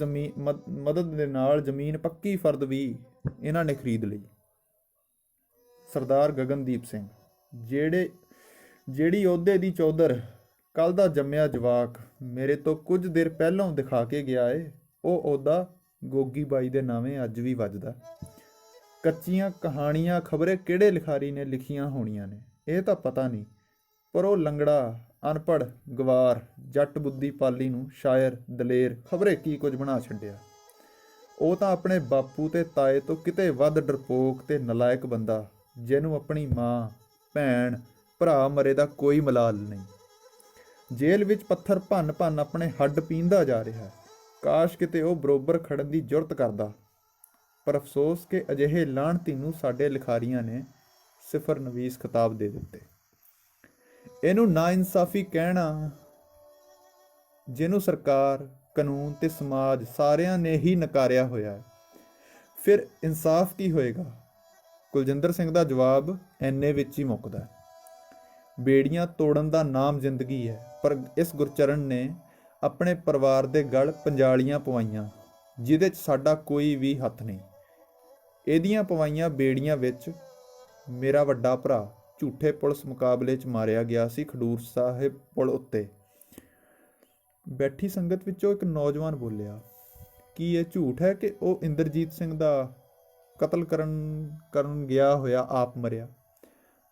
ਮਦਦ ਦੇ ਨਾਲ ਜ਼ਮੀਨ ਪੱਕੀ ਫਰਦ ਵੀ ਇਹਨਾਂ ਨੇ ਖਰੀਦ ਲਈ। ਸਰਦਾਰ ਗਗਨਦੀਪ ਸਿੰਘ, ਜਿਹੜੀ ਅਹੁਦੇ ਦੀ ਚੌਧਰ ਕੱਲ ਦਾ ਜੰਮਿਆ ਜਵਾਕ ਮੇਰੇ ਤੋਂ ਕੁਝ ਦੇਰ ਪਹਿਲਾਂ ਦਿਖਾ ਕੇ ਗਿਆ ਏ, ਉਹ ਅਹੁਦਾ ਗੋਗੀ ਬਾਈ ਦੇ ਨਾਵੇਂ ਅੱਜ ਵੀ ਵੱਜਦਾ। ਕੱਚੀਆਂ ਕਹਾਣੀਆਂ ਖਬਰੇ ਕਿਹੜੇ ਲਿਖਾਰੀ ਨੇ ਲਿਖੀਆਂ ਹੋਣੀਆਂ ਨੇ, ਇਹ ਤਾਂ ਪਤਾ ਨਹੀਂ, ਪਰ ਉਹ ਲੰਗੜਾ, ਅਨਪੜ੍ਹ, ਗਵਾਰ, ਜੱਟ ਬੁੱਧੀ ਪਾਲੀ ਨੂੰ ਸ਼ਾਇਰ, ਦਲੇਰ, ਖਬਰੇ ਕੀ ਕੁਝ ਬਣਾ ਛੱਡਿਆ। ਉਹ ਤਾਂ ਆਪਣੇ ਬਾਪੂ ਤੇ ਤਾਏ ਤੋਂ ਕਿਤੇ ਵੱਧ ਡਰਪੋਕ ਤੇ ਨਲਾਇਕ ਬੰਦਾ, ਜਿਹਨੂੰ ਆਪਣੀ ਮਾਂ, ਭੈਣ, ਭਰਾ ਮਰੇ ਦਾ ਕੋਈ ਮਲਾਲ ਨਹੀਂ। ਜੇਲ੍ਹ ਵਿੱਚ ਪੱਥਰ ਭੰਨ ਭੰਨ ਆਪਣੇ ਹੱਡ ਪੀਂਦਾ ਜਾ ਰਿਹਾ। ਕਾਸ਼ ਕਿਤੇ ਉਹ ਬਰੋਬਰ ਖੜਨ ਦੀ ਜੁਰਤ ਕਰਦਾ, ਪਰ ਅਫਸੋਸ ਕਿ ਅਜਿਹੇ ਲਾਹਣਤੀ ਨੂੰ ਸਾਡੇ ਲਿਖਾਰੀਆਂ ਨੇ ਸਿਫਰ ਨਵੀਸ ਖਿਤਾਬ ਦੇ ਦਿੱਤੇ। ਇਹਨੂੰ ਨਾਇਨਸਾਫੀ ਕਹਿਣਾ, ਜਿਹਨੂੰ ਸਰਕਾਰ, ਕਾਨੂੰਨ ਤੇ ਸਮਾਜ ਸਾਰਿਆਂ ਨੇ ਹੀ ਨਕਾਰਿਆ ਹੋਇਆ ਹੈ। ਫਿਰ ਇਨਸਾਫ ਕੀ ਹੋਏਗਾ? ਕੁਲਜਿੰਦਰ ਸਿੰਘ ਦਾ ਜਵਾਬ ਐਨੇ ਵਿੱਚ ਹੀ ਮੁੱਕਦਾ। ਬੇੜੀਆਂ ਤੋੜਨ ਦਾ ਨਾਮ ਜ਼ਿੰਦਗੀ ਹੈ, ਪਰ ਇਸ ਗੁਰਚਰਨ ਨੇ ਆਪਣੇ ਪਰਿਵਾਰ ਦੇ ਗਲ ਪੰਜਾਲੀਆਂ ਪਵਾਈਆਂ, ਜਿਹਦੇ 'ਚ ਸਾਡਾ ਕੋਈ ਵੀ ਹੱਥ ਨਹੀਂ। ਇਹਦੀਆਂ ਪਵਾਈਆਂ ਬੇੜੀਆਂ ਵਿੱਚ ਮੇਰਾ ਵੱਡਾ ਭਰਾ ਝੂਠੇ ਪੁਲਿਸ ਮੁਕਾਬਲੇ 'ਚ ਮਾਰਿਆ ਗਿਆ ਸੀ। ਖਡੂਰ ਸਾਹਿਬ ਪੁਲ ਉੱਤੇ ਬੈਠੀ ਸੰਗਤ ਵਿੱਚੋਂ ਇੱਕ ਨੌਜਵਾਨ ਬੋਲਿਆ, ਕੀ ਇਹ ਝੂਠ ਹੈ ਕਿ ਉਹ ਇੰਦਰਜੀਤ ਸਿੰਘ ਦਾ ਕਤਲ ਕਰਨ ਗਿਆ ਹੋਇਆ ਆਪ ਮਰਿਆ?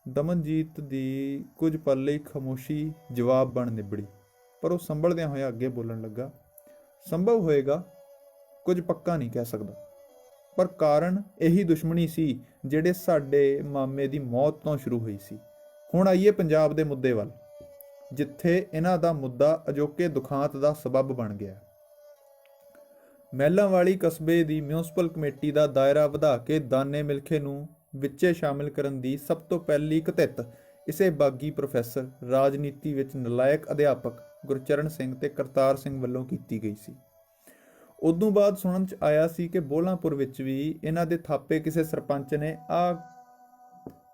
ਦਮਨਜੀਤ ਦੀ ਕੁਝ ਪਲ ਲਈ ਖਾਮੋਸ਼ੀ ਜਵਾਬ ਬਣ ਨਿਬੜੀ, ਪਰ ਉਹ ਸੰਭਲਦਿਆਂ ਹੋਇਆ ਅੱਗੇ ਬੋਲਣ ਲੱਗਾ, ਸੰਭਵ ਹੋਏਗਾ, ਕੁਝ ਪੱਕਾ ਨਹੀਂ ਕਹਿ ਸਕਦਾ, ਪਰ ਕਾਰਨ ਇਹੀ ਦੁਸ਼ਮਣੀ ਸੀ ਜਿਹੜੇ ਸਾਡੇ ਮਾਮੇ ਦੀ ਮੌਤ ਤੋਂ ਸ਼ੁਰੂ ਹੋਈ ਸੀ। ਹੁਣ ਆਈਏ ਪੰਜਾਬ ਦੇ ਮੁੱਦੇ ਵੱਲ, ਜਿੱਥੇ ਇਹਨਾਂ ਦਾ ਮੁੱਦਾ ਅਜੋਕੇ ਦੁਖਾਂਤ ਦਾ ਸਬੱਬ ਬਣ ਗਿਆ। ਮਹਿਲਾਂ ਵਾਲੀ ਕਸਬੇ ਦੀ ਮਿਊਨਿਸਪਲ ਕਮੇਟੀ ਦਾ ਦਾਇਰਾ ਵਧਾ ਕੇ ਦਾਨੇ ਮਿਲਖੇ ਨੂੰ ਵਿੱਚੇ ਸ਼ਾਮਿਲ ਕਰਨ ਦੀ ਸਭ ਤੋਂ ਪਹਿਲੀ ਕਤਿਤ ਇਸੇ ਬਾਗੀ ਪ੍ਰੋਫੈਸਰ, ਰਾਜਨੀਤੀ ਵਿੱਚ ਨਲਾਇਕ ਅਧਿਆਪਕ ਗੁਰਚਰਨ ਸਿੰਘ ਤੇ ਕਰਤਾਰ ਸਿੰਘ ਵੱਲੋਂ ਕੀਤੀ ਗਈ ਸੀ। ਉਦੋਂ ਬਾਅਦ ਸੁਣਨ 'ਚ ਆਇਆ ਸੀ ਕਿ ਬੋਲਾਂਪੁਰ ਵਿੱਚ ਵੀ ਇਹਨਾਂ ਦੇ ਥਾਪੇ ਕਿਸੇ ਸਰਪੰਚ ਨੇ ਆ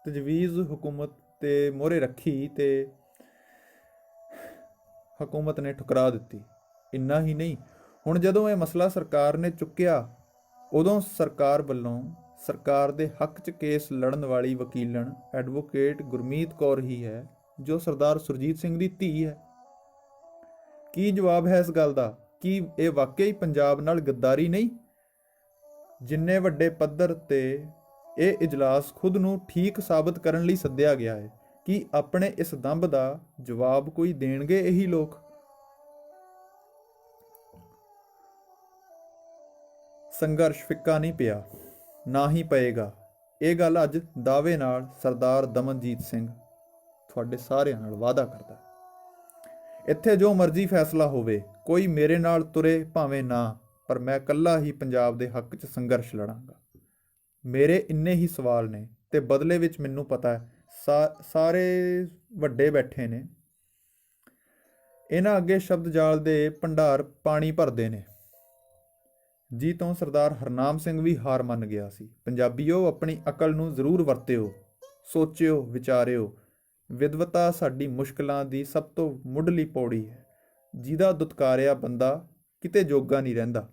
ਤਜਵੀਜ਼ ਹੁਕੂਮਤ ਤੇ ਮੋਹਰੇ ਰੱਖੀ ਤੇ ਹਕੂਮਤ ਨੇ ਠੁਕਰਾ ਦਿੱਤੀ। ਇੰਨਾ ਹੀ ਨਹੀਂ, ਹੁਣ ਜਦੋਂ ਇਹ ਮਸਲਾ ਸਰਕਾਰ ਨੇ ਚੁੱਕਿਆ, ਉਦੋਂ ਸਰਕਾਰ ਵੱਲੋਂ ਸਰਕਾਰ ਦੇ ਹੱਕ 'ਚ ਕੇਸ ਲੜਨ ਵਾਲੀ ਵਕੀਲਣ ਐਡਵੋਕੇਟ ਗੁਰਮੀਤ ਕੌਰ ਹੀ ਹੈ, ਜੋ ਸਰਦਾਰ ਸੁਰਜੀਤ ਸਿੰਘ ਦੀ ਧੀ ਹੈ। ਕੀ ਜਵਾਬ ਹੈ ਇਸ ਗੱਲ ਦਾ? ਕੀ ਇਹ ਵਾਕਈ ਪੰਜਾਬ ਨਾਲ ਗੱਦਾਰੀ ਨਹੀਂ? ਜਿੰਨੇ ਵੱਡੇ ਪੱਧਰ ਤੇ ਇਹ ਇਜਲਾਸ ਖੁਦ ਨੂੰ ਠੀਕ ਸਾਬਤ ਕਰਨ ਲਈ ਸੱਦਿਆ ਗਿਆ ਹੈ, ਕੀ ਆਪਣੇ ਇਸ ਦੰਭ ਦਾ ਜਵਾਬ ਕੋਈ ਦੇਣਗੇ ਇਹੀ ਲੋਕ? ਸੰਘਰਸ਼ ਫਿੱਕਾ ਨਹੀਂ ਪਿਆ, ਨਾ ਹੀ ਪਏਗਾ। ਇਹ ਗੱਲ ਅੱਜ ਦਾਅਵੇ ਨਾਲ ਸਰਦਾਰ ਦਮਨਜੀਤ ਸਿੰਘ ਤੁਹਾਡੇ ਸਾਰਿਆਂ ਨਾਲ ਵਾਅਦਾ ਕਰਦਾ। ਇੱਥੇ ਜੋ ਮਰਜ਼ੀ ਫੈਸਲਾ ਹੋਵੇ, ਕੋਈ ਮੇਰੇ ਨਾਲ ਤੁਰੇ ਭਾਵੇਂ ਨਾ, ਪਰ ਮੈਂ ਇਕੱਲਾ ਹੀ ਪੰਜਾਬ ਦੇ ਹੱਕ 'ਚ ਸੰਘਰਸ਼ ਲੜਾਂਗਾ। ਮੇਰੇ ਇੰਨੇ ਹੀ ਸਵਾਲ ਨੇ ਤੇ ਬਦਲੇ ਵਿੱਚ ਮੈਨੂੰ ਪਤਾ ਹੈ ਸਾਰੇ ਵੱਡੇ ਬੈਠੇ ਨੇ, ਇਹਨਾਂ ਅੱਗੇ ਸ਼ਬਦ ਜਾਲ ਦੇ ਭੰਡਾਰ ਪਾਣੀ ਭਰਦੇ ਨੇ। ਜੀ ਤੋਂ ਸਰਦਾਰ ਹਰਨਾਮ ਸਿੰਘ ਵੀ ਹਾਰ ਮੰਨ ਗਿਆ ਸੀ। ਪੰਜਾਬੀਓ, ਆਪਣੀ ਅਕਲ ਨੂੰ ਜ਼ਰੂਰ ਵਰਤਿਓ, ਸੋਚਿਓ, ਵਿਚਾਰਿਓ। ਵਿਦਵਤਾ ਸਾਡੀ ਮੁਸ਼ਕਲਾਂ ਦੀ ਸਭ ਤੋਂ ਮੁੱਢਲੀ ਪੌੜੀ ਹੈ, ਜਿਹਦਾ ਦੁਤਕਾਰਿਆ ਬੰਦਾ ਕਿਤੇ ਜੋਗਾ ਨਹੀਂ ਰਹਿੰਦਾ।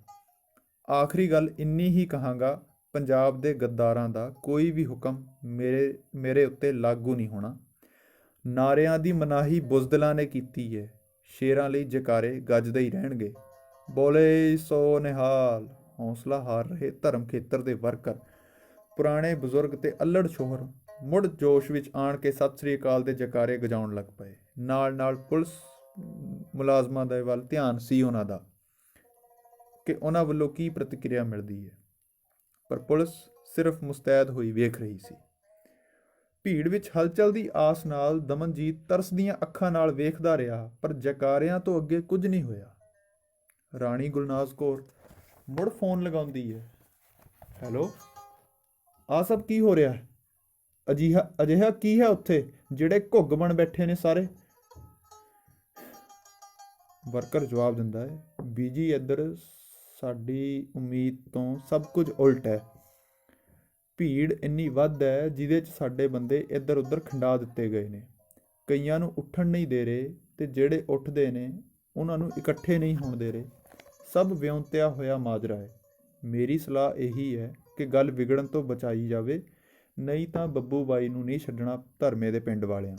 ਆਖਰੀ ਗੱਲ ਇੰਨੀ ਹੀ ਕਹਾਂਗਾ, ਪੰਜਾਬ ਦੇ ਗੱਦਾਰਾਂ ਦਾ ਕੋਈ ਵੀ ਹੁਕਮ ਮੇਰੇ ਉੱਤੇ ਲਾਗੂ ਨਹੀਂ ਹੋਣਾ। ਨਾਰਿਆਂ ਦੀ ਮਨਾਹੀ ਬੁਜ਼ਦਲਾਂ ਨੇ ਕੀਤੀ ਹੈ, ਸ਼ੇਰਾਂ ਲਈ ਜਕਾਰੇ ਗੱਜਦੇ ਹੀ ਰਹਿਣਗੇ। ਬੋਲੇ ਸੋ ਨਿਹਾਲ। ਹੌਸਲਾ ਹਾਰ ਰਹੇ ਧਰਮ ਖੇਤਰ ਦੇ ਵਰਕਰ, ਪੁਰਾਣੇ ਬਜ਼ੁਰਗ ਤੇ ਅੱਲੜ ਸ਼ੋਹਰ ਮੁੜ ਜੋਸ਼ ਵਿੱਚ ਆਣ ਕੇ ਸਤਿ ਸ੍ਰੀ ਅਕਾਲ ਦੇ ਜਕਾਰੇ ਗਜਾਉਣ ਲੱਗ ਪਏ। ਨਾਲ ਨਾਲ ਪੁਲਿਸ ਮੁਲਾਜ਼ਮਾਂ ਦੇ ਵੱਲ ਧਿਆਨ ਸੀ ਉਹਨਾਂ ਦਾ ਕਿ ਉਹਨਾਂ ਵੱਲੋਂ ਕੀ ਪ੍ਰਤੀਕਿਰਿਆ ਮਿਲਦੀ ਹੈ, ਪਰ ਪੁਲਿਸ ਸਿਰਫ ਮੁਸਤੈਦ ਹੋਈ ਵੇਖ ਰਹੀ ਸੀ। ਭੀੜ ਵਿੱਚ ਹਲਚਲ ਦੀ ਆਸ ਨਾਲ ਦਮਨਜੀਤ ਤਰਸਦੀਆਂ ਅੱਖਾਂ ਨਾਲ ਵੇਖਦਾ ਰਿਹਾ, ਪਰ ਜਕਾਰਿਆਂ ਤੋਂ ਅੱਗੇ ਕੁਝ ਨਹੀਂ ਹੋਇਆ। ਰਾਣੀ ਗੁਲਨਾਜ਼ ਕੌਰ ਮੁੜ ਫੋਨ ਲਗਾਉਂਦੀ ਹੈ। ਹੈਲੋ, ਆਹ ਸਭ ਕੀ ਹੋ ਰਿਹਾ ਹੈ? ਅਜਿਹਾ ਕੀ ਹੈ ਉੱਥੇ ਜਿਹੜੇ ਘੁੱਗ ਬਣ ਬੈਠੇ ਨੇ ਸਾਰੇ? ਵਰਕਰ ਜਵਾਬ ਦਿੰਦਾ ਹੈ, ਬੀਜੀ ਇੱਧਰ ਸਾਡੀ ਉਮੀਦ ਤੋਂ ਸਭ ਕੁਝ ਉਲਟ ਹੈ। ਭੀੜ ਇੰਨੀ ਵੱਧ ਹੈ ਜਿਹਦੇ 'ਚ ਸਾਡੇ ਬੰਦੇ ਇੱਧਰ ਉੱਧਰ ਖੰਡਾ ਦਿੱਤੇ ਗਏ ਨੇ। ਕਈਆਂ ਨੂੰ ਉੱਠਣ ਨਹੀਂ ਦੇ ਰਹੇ ਤੇ ਜਿਹੜੇ ਉੱਠਦੇ ਨੇ ਉਹਨਾਂ ਨੂੰ ਇਕੱਠੇ ਨਹੀਂ ਹੋਣ ਦੇ ਰਹੇ। ਸਭ ਵਿਉਂਤਿਆ ਹੋਇਆ ਮਾਜਰਾ ਹੈ। ਮੇਰੀ ਸਲਾਹ ਇਹੀ ਹੈ ਕਿ ਗੱਲ ਵਿਗੜਨ ਤੋਂ ਬਚਾਈ ਜਾਵੇ, ਨਹੀਂ ਤਾਂ ਬੱਬੂ ਬਾਈ ਨੂੰ ਨਹੀਂ ਛੱਡਣਾ ਧਰਮੇ ਦੇ ਪਿੰਡ ਵਾਲਿਆਂ।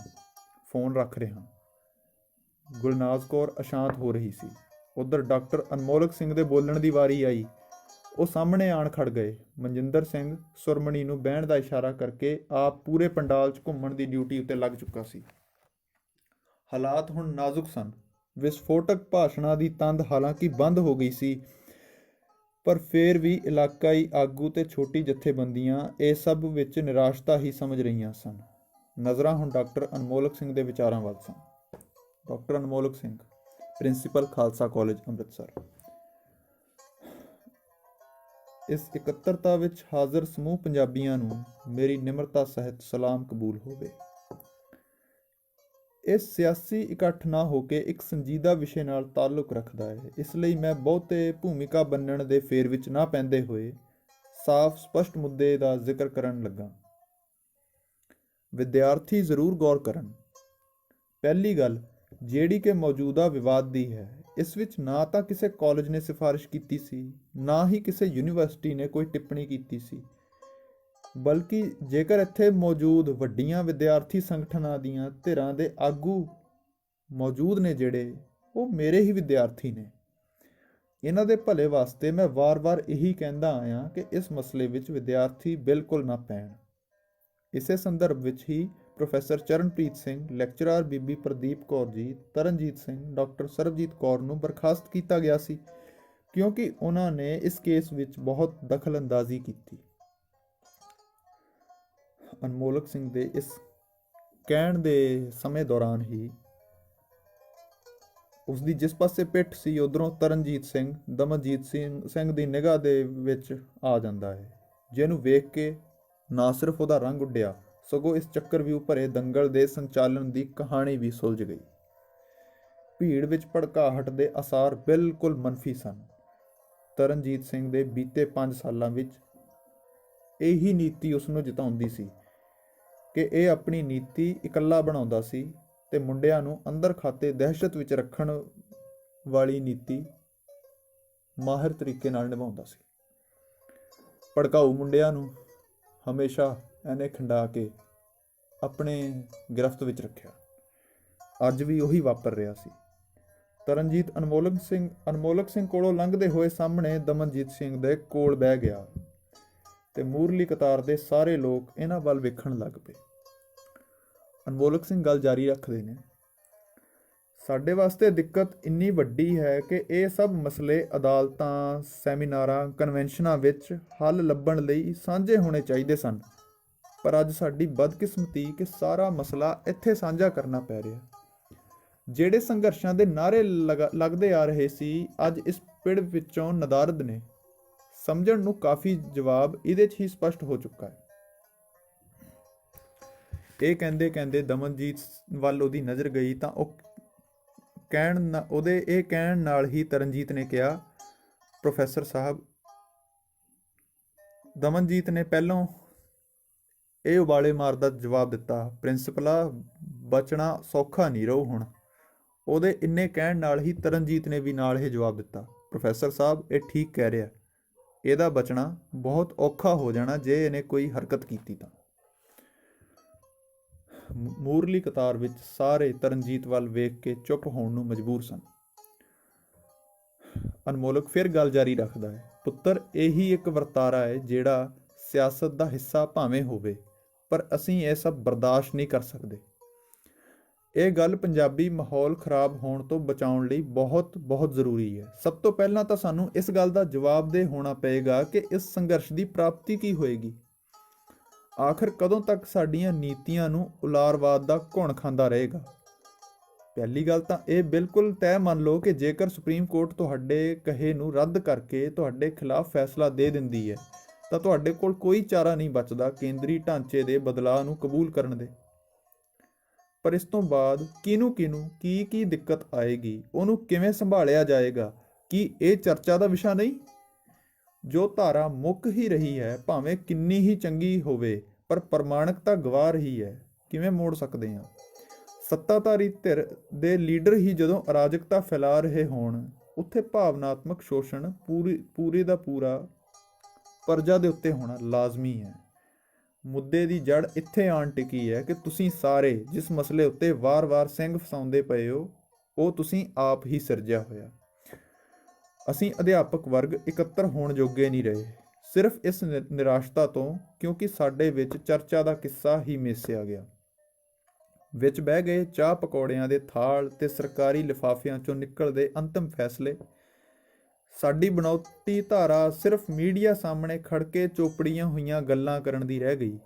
ਫੋਨ ਰੱਖ ਰਿਹਾ। ਗੁਲਨਾਜ਼ ਕੌਰ ਅਸ਼ਾਂਤ ਹੋ ਰਹੀ ਸੀ। ਉੱਧਰ ਡਾਕਟਰ ਅਨਮੋਲਕ ਸਿੰਘ ਦੇ ਬੋਲਣ ਦੀ ਵਾਰੀ ਆਈ। ਉਹ ਸਾਹਮਣੇ ਆਣ ਖੜ ਗਏ। ਮਨਜਿੰਦਰ ਸਿੰਘ ਸੁਰਮਣੀ ਨੂੰ ਬਹਿਣ ਦਾ ਇਸ਼ਾਰਾ ਕਰਕੇ ਆਪ ਪੂਰੇ ਪੰਡਾਲ 'ਚ ਘੁੰਮਣ ਦੀ ਡਿਊਟੀ ਉੱਤੇ ਲੱਗ ਚੁੱਕਾ ਸੀ। ਹਾਲਾਤ ਹੁਣ ਨਾਜ਼ੁਕ ਸਨ। ਵਿਸਫੋਟਕ ਭਾਸ਼ਣਾਂ ਦੀ ਤੰਦ ਹਾਲਾਂਕਿ ਬੰਦ ਹੋ ਗਈ ਸੀ, ਪਰ ਫਿਰ ਵੀ ਇਲਾਕਾਈ ਆਗੂ ਤੇ ਛੋਟੀ ਜਥੇਬੰਦੀਆਂ ਇਹ ਸਭ ਵਿੱਚ ਨਿਰਾਸ਼ਤਾ ਹੀ ਸਮਝ ਰਹੀਆਂ ਸਨ। ਨਜ਼ਰਾਂ ਹੁਣ ਡਾਕਟਰ ਅਨਮੋਲਕ ਸਿੰਘ ਦੇ ਵਿਚਾਰਾਂ ਵੱਲ ਸਨ। Doctor Anmolak Singh, principal Khalsa college Amritsar. ਇਸ ਇਕੱਤਰਤਾ ਵਿੱਚ ਹਾਜ਼ਰ ਸਮੂਹ ਪੰਜਾਬੀਆਂ ਨੂੰ ਮੇਰੀ ਨਿਮਰਤਾ ਸਹਿਤ ਸਲਾਮ ਕਬੂਲ ਹੋਵੇ। ਇਹ ਸਿਆਸੀ ਇਕੱਠ ਨਾ ਹੋ ਕੇ ਇੱਕ ਸੰਜੀਦਾ ਵਿਸ਼ੇ ਨਾਲ ਤਾਲੁਕ ਰੱਖਦਾ ਹੈ। ਇਸ ਲਈ ਮੈਂ ਬਹੁਤੇ ਭੂਮਿਕਾ ਬੰਨਣ ਦੇ ਫੇਰ ਵਿੱਚ ਨਾ ਪੈਂਦੇ ਹੋਏ ਸਾਫ਼ ਸਪਸ਼ਟ ਮੁੱਦੇ ਦਾ ਜ਼ਿਕਰ ਕਰਨ ਲੱਗਾ। ਵਿਦਿਆਰਥੀ ਜ਼ਰੂਰ ਗੌਰ ਕਰਨ। ਪਹਿਲੀ ਗੱਲ, ਜਿਹੜੀ ਕਿ ਮੌਜੂਦਾ ਵਿਵਾਦ ਦੀ ਹੈ, ਇਸ ਵਿੱਚ ਨਾ ਤਾਂ ਕਿਸੇ ਕਾਲਜ ਨੇ ਸਿਫਾਰਿਸ਼ ਕੀਤੀ ਸੀ, ਨਾ ਹੀ ਕਿਸੇ ਯੂਨੀਵਰਸਿਟੀ ਨੇ ਕੋਈ ਟਿੱਪਣੀ ਕੀਤੀ ਸੀ, ਬਲਕਿ ਜੇਕਰ ਇੱਥੇ ਮੌਜੂਦ ਵੱਡੀਆਂ ਵਿਦਿਆਰਥੀ ਸੰਗਠਨਾਂ ਦੀਆਂ ਧਿਰਾਂ ਦੇ ਆਗੂ ਮੌਜੂਦ ਨੇ ਜਿਹੜੇ, ਉਹ ਮੇਰੇ ਹੀ ਵਿਦਿਆਰਥੀ ਨੇ। ਇਹਨਾਂ ਦੇ ਭਲੇ ਵਾਸਤੇ ਮੈਂ ਵਾਰ-ਵਾਰ ਇਹੀ ਕਹਿੰਦਾ ਆਇਆ ਕਿ ਇਸ ਮਸਲੇ ਵਿੱਚ ਵਿਦਿਆਰਥੀ ਬਿਲਕੁਲ ਨਾ ਪੈਣ। ਇਸੇ ਸੰਦਰਭ ਵਿੱਚ ਹੀ ਪ੍ਰੋਫੈਸਰ ਚਰਨਪ੍ਰੀਤ ਸਿੰਘ, ਲੈਕਚਰਰ ਬੀਬੀ ਪ੍ਰਦੀਪ ਕੌਰ ਜੀ, ਤਰਨਜੀਤ ਸਿੰਘ, ਡਾਕਟਰ ਸਰਬਜੀਤ ਕੌਰ ਨੂੰ ਬਰਖਾਸਤ ਕੀਤਾ ਗਿਆ ਸੀ, ਕਿਉਂਕਿ ਉਹਨਾਂ ਨੇ ਇਸ ਕੇਸ ਵਿੱਚ ਬਹੁਤ ਦਖਲਅੰਦਾਜ਼ੀ ਕੀਤੀ। ਅਨਮੋਲਕ ਸਿੰਘ ਦੇ ਇਸ ਕਹਿਣ ਦੇ ਸਮੇਂ ਦੌਰਾਨ ਹੀ ਉਸਦੀ ਜਿਸ ਪਾਸੇ ਪਿੱਠ ਸੀ, ਉਧਰੋਂ ਤਰਨਜੀਤ ਸਿੰਘ ਦਮਨਜੀਤ ਸਿੰਘ ਦੀ ਨਿਗਾਹ ਦੇ ਵਿੱਚ ਆ ਜਾਂਦਾ ਹੈ, ਜਿਹਨੂੰ ਵੇਖ ਕੇ ਨਾ ਸਿਰਫ ਉਹਦਾ ਰੰਗ ਉੱਡਿਆ, ਸਗੋਂ ਇਸ ਚੱਕਰਵਿਊਹ ਭਰੇ ਦੰਗਲ ਦੇ ਸੰਚਾਲਨ ਦੀ ਕਹਾਣੀ ਵੀ ਸੁਲਝ ਗਈ। ਭੀੜ ਵਿੱਚ ਭੜਕਾਹਟ ਦੇ ਅਸਾਰ ਬਿਲਕੁਲ ਮੰਫੀ ਸਨ। ਤਰਨਜੀਤ ਸਿੰਘ ਦੇ ਬੀਤੇ 5 ਸਾਲਾਂ ਵਿੱਚ ਇਹੀ ਨੀਤੀ ਉਸ ਨੂੰ ਜਿਤਾਉਂਦੀ ਸੀ ਕਿ ਇਹ ਆਪਣੀ ਨੀਤੀ ਇਕੱਲਾ ਬਣਾਉਂਦਾ ਸੀ ਤੇ ਮੁੰਡਿਆਂ ਨੂੰ ਅੰਦਰ ਖਾਤੇ ਦਹਿਸ਼ਤ ਵਿੱਚ ਰੱਖਣ ਵਾਲੀ ਨੀਤੀ ਮਾਹਿਰ ਤਰੀਕੇ ਨਾਲ ਨਿਭਾਉਂਦਾ ਸੀ। ਭੜਕਾਊ ਮੁੰਡਿਆਂ ਨੂੰ ਹਮੇਸ਼ਾ ਇਹਨੇ ਖਿੰਡਾ ਕੇ ਆਪਣੇ ਗ੍ਰਿਫਤ ਵਿੱਚ ਰੱਖਿਆ। ਅੱਜ ਵੀ ਉਹੀ ਵਾਪਰ ਰਿਹਾ ਸੀ। ਤਰਨਜੀਤ ਅਨਮੋਲਕ ਸਿੰਘ ਕੋਲੋਂ ਲੰਘਦੇ ਹੋਏ ਸਾਹਮਣੇ ਦਮਨਜੀਤ ਸਿੰਘ ਦੇ ਕੋਲ ਬਹਿ ਗਿਆ ਤੇ ਮੂਰਲੀ ਕਤਾਰ ਦੇ ਸਾਰੇ ਲੋਕ ਇਹਨਾਂ ਵੱਲ ਵੇਖਣ ਲੱਗ ਪਏ। ਅਨਮੋਲਕ ਸਿੰਘ ਗੱਲ ਜਾਰੀ ਰੱਖਦੇ ਨੇ, ਸਾਡੇ ਵਾਸਤੇ ਦਿੱਕਤ ਇੰਨੀ ਵੱਡੀ ਹੈ ਕਿ ਇਹ ਸਭ ਮਸਲੇ ਅਦਾਲਤਾਂ, ਸੈਮੀਨਾਰਾਂ, ਕਨਵੈਨਸ਼ਨਾਂ ਵਿੱਚ ਹੱਲ ਲੱਭਣ ਲਈ ਸਾਂਝੇ ਹੋਣੇ ਚਾਹੀਦੇ ਸਨ, ਪਰ ਅੱਜ ਸਾਡੀ ਬਦਕਿਸਮਤੀ ਕਿ ਸਾਰਾ ਮਸਲਾ ਇੱਥੇ ਸਾਂਝਾ ਕਰਨਾ ਪੈ ਰਿਹਾ। ਜਿਹੜੇ ਸੰਘਰਸ਼ਾਂ ਦੇ ਨਾਅਰੇ ਲੱਗਦੇ ਆ ਰਹੇ ਸੀ, ਅੱਜ ਇਸ ਪਿੜ ਵਿੱਚੋਂ ਨਦਾਰਦ ਨੇ। ਸਮਝਣ ਨੂੰ ਕਾਫੀ ਜਵਾਬ ਇਹਦੇ 'ਚ ਹੀ ਸਪਸ਼ਟ ਹੋ ਚੁੱਕਾ ਹੈ। ਇਹ ਕਹਿੰਦੇ ਕਹਿੰਦੇ ਦਮਨਜੀਤ ਵੱਲ ਉਹਦੀ ਨਜ਼ਰ ਗਈ ਤਾਂ ਉਹਦੇ ਕਹਿਣ ਨਾਲ ਹੀ ਤਰਨਜੀਤ ਨੇ ਕਿਹਾ, ਪ੍ਰੋਫੈਸਰ ਸਾਹਿਬ। ਦਮਨਜੀਤ ਨੇ ਪਹਿਲੋਂ ਇਹ ਉਬਾਲੇ ਮਾਰਦਾ ਜਵਾਬ ਦਿੱਤਾ, ਪ੍ਰਿੰਸੀਪਲਾ ਬਚਣਾ ਸੌਖਾ ਨਹੀਂ ਰਹੂ ਹੁਣ। ਉਹਦੇ ਇੰਨੇ ਕਹਿਣ ਨਾਲ ਹੀ ਤਰਨਜੀਤ ਨੇ ਵੀ ਨਾਲ ਇਹ ਜਵਾਬ ਦਿੱਤਾ, ਪ੍ਰੋਫੈਸਰ ਸਾਹਿਬ ਇਹ ਠੀਕ ਕਹਿ ਰਿਹਾ, ਇਹਦਾ ਬਚਣਾ ਬਹੁਤ ਔਖਾ ਹੋ ਜਾਣਾ ਜੇ ਇਹਨੇ ਕੋਈ ਹਰਕਤ ਕੀਤੀ ਤਾਂ। ਮੂਰਲੀ ਕਤਾਰ ਵਿੱਚ ਸਾਰੇ ਤਰਨਜੀਤ ਵੱਲ ਵੇਖ ਕੇ ਚੁੱਪ ਹੋਣ ਨੂੰ ਮਜਬੂਰ ਸਨ। ਅਨਮੋਲਕ ਫਿਰ ਗੱਲ ਜਾਰੀ ਰੱਖਦਾ ਹੈ, ਪੁੱਤਰ ਇਹੀ ਇੱਕ ਵਰਤਾਰਾ ਹੈ ਜਿਹੜਾ ਸਿਆਸਤ ਦਾ ਹਿੱਸਾ ਭਾਵੇਂ ਹੋਵੇ, ਪਰ ਅਸੀਂ ਇਹ ਸਭ ਬਰਦਾਸ਼ਤ ਨਹੀਂ ਕਰ ਸਕਦੇ। ਇਹ ਗੱਲ ਪੰਜਾਬੀ ਮਾਹੌਲ ਖਰਾਬ ਹੋਣ ਤੋਂ ਬਚਾਉਣ ਲਈ ਬਹੁਤ ਬਹੁਤ ਜ਼ਰੂਰੀ ਹੈ। ਸਭ ਤੋਂ ਪਹਿਲਾਂ ਤਾਂ ਸਾਨੂੰ ਇਸ ਗੱਲ ਦਾ ਜਵਾਬਦੇਹ ਹੋਣਾ ਪਏਗਾ ਕਿ ਇਸ ਸੰਘਰਸ਼ ਦੀ ਪ੍ਰਾਪਤੀ ਕੀ ਹੋਏਗੀ। ਆਖਰ ਕਦੋਂ ਤੱਕ ਸਾਡੀਆਂ ਨੀਤੀਆਂ ਨੂੰ ਉਲਾਰਵਾਦ ਦਾ ਘੁਣ ਖਾਂਦਾ ਰਹੇਗਾ। ਪਹਿਲੀ ਗੱਲ ਤਾਂ ਇਹ ਬਿਲਕੁਲ ਤੈਅ ਮੰਨ ਲਓ ਕਿ ਜੇਕਰ ਸੁਪਰੀਮ ਕੋਰਟ ਤੁਹਾਡੇ ਕਹੇ ਨੂੰ ਰੱਦ ਕਰਕੇ ਤੁਹਾਡੇ ਖਿਲਾਫ ਫੈਸਲਾ ਦੇ ਦਿੰਦੀ ਹੈ ਤਾਂ ਤੁਹਾਡੇ ਕੋਲ ਕੋਈ ਚਾਰਾ ਨਹੀਂ ਬਚਦਾ ਕੇਂਦਰੀ ਢਾਂਚੇ ਦੇ ਬਦਲਾਅ ਨੂੰ ਕਬੂਲ ਕਰਨ ਦੇ। ਪਰ ਇਸ ਤੋਂ ਬਾਅਦ ਕਿਹਨੂੰ ਕੀ ਦਿੱਕਤ ਆਏਗੀ, ਉਹਨੂੰ ਕਿਵੇਂ ਸੰਭਾਲਿਆ ਜਾਏਗਾ, ਕੀ ਇਹ ਚਰਚਾ ਦਾ ਵਿਸ਼ਾ ਨਹੀਂ? ਜੋ ਧਾਰਾ ਮੁੱਕ ਹੀ ਰਹੀ ਹੈ, ਭਾਵੇਂ ਕਿੰਨੀ ਹੀ ਚੰਗੀ ਹੋਵੇ, ਪਰ ਪ੍ਰਮਾਣਿਕਤਾ ਗਵਾ ਰਹੀ ਹੈ, ਕਿਵੇਂ ਮੋੜ ਸਕਦੇ ਹਾਂ? ਸੱਤਾਧਾਰੀ ਧਿਰ ਦੇ ਲੀਡਰ ਹੀ ਜਦੋਂ ਅਰਾਜਕਤਾ ਫੈਲਾ ਰਹੇ ਹੋਣ, ਉੱਥੇ ਭਾਵਨਾਤਮਕ ਸ਼ੋਸ਼ਣ ਪੂਰੇ ਦਾ ਪੂਰਾ ਪ੍ਰਜਾ ਦੇ ਉੱਤੇ ਹੋਣਾ ਲਾਜ਼ਮੀ ਹੈ। ਮੁੱਦੇ ਦੀ ਜੜ ਇੱਥੇ ਆਣ ਟਿਕੀ ਹੈ ਕਿ ਤੁਸੀਂ ਸਾਰੇ ਜਿਸ ਮਸਲੇ ਉੱਤੇ ਵਾਰ-ਵਾਰ ਸਿੰਘ ਫਸਾਉਂਦੇ ਪਏ ਹੋ, ਉਹ ਤੁਸੀਂ ਆਪ ਹੀ ਸਿਰਜਿਆ ਹੋਇਆ। ਅਸੀਂ ਅਧਿਆਪਕ ਵਰਗ ਇਕੱਤਰ ਹੋਣ ਜੋਗੇ ਨਹੀਂ ਰਹੇ, ਸਿਰਫ ਇਸ ਨਿਰਾਸ਼ਤਾ ਤੋਂ ਕਿਉਂਕਿ ਸਾਡੇ ਵਿੱਚ ਚਰਚਾ ਦਾ ਕਿੱਸਾ ਹੀ ਮੇਸਿਆ ਗਿਆ। ਵਿੱਚ ਬਹਿ ਗਏ ਚਾਹ ਪਕੌੜਿਆਂ ਦੇ ਥਾਲ ਤੇ ਸਰਕਾਰੀ ਲਿਫਾਫਿਆਂ ਚੋਂ ਨਿਕਲਦੇ ਅੰਤਿਮ ਫੈਸਲੇ। ਸਾਡੀ ਬਣਾਉਟੀ ਧਾਰਾ ਸਿਰਫ ਮੀਡੀਆ ਸਾਹਮਣੇ ਖੜਕੇ ਚੋਪੜੀਆਂ ਹੋਈਆਂ ਗੱਲਾਂ ਕਰਨ ਦੀ ਰਹਿ ਗਈ,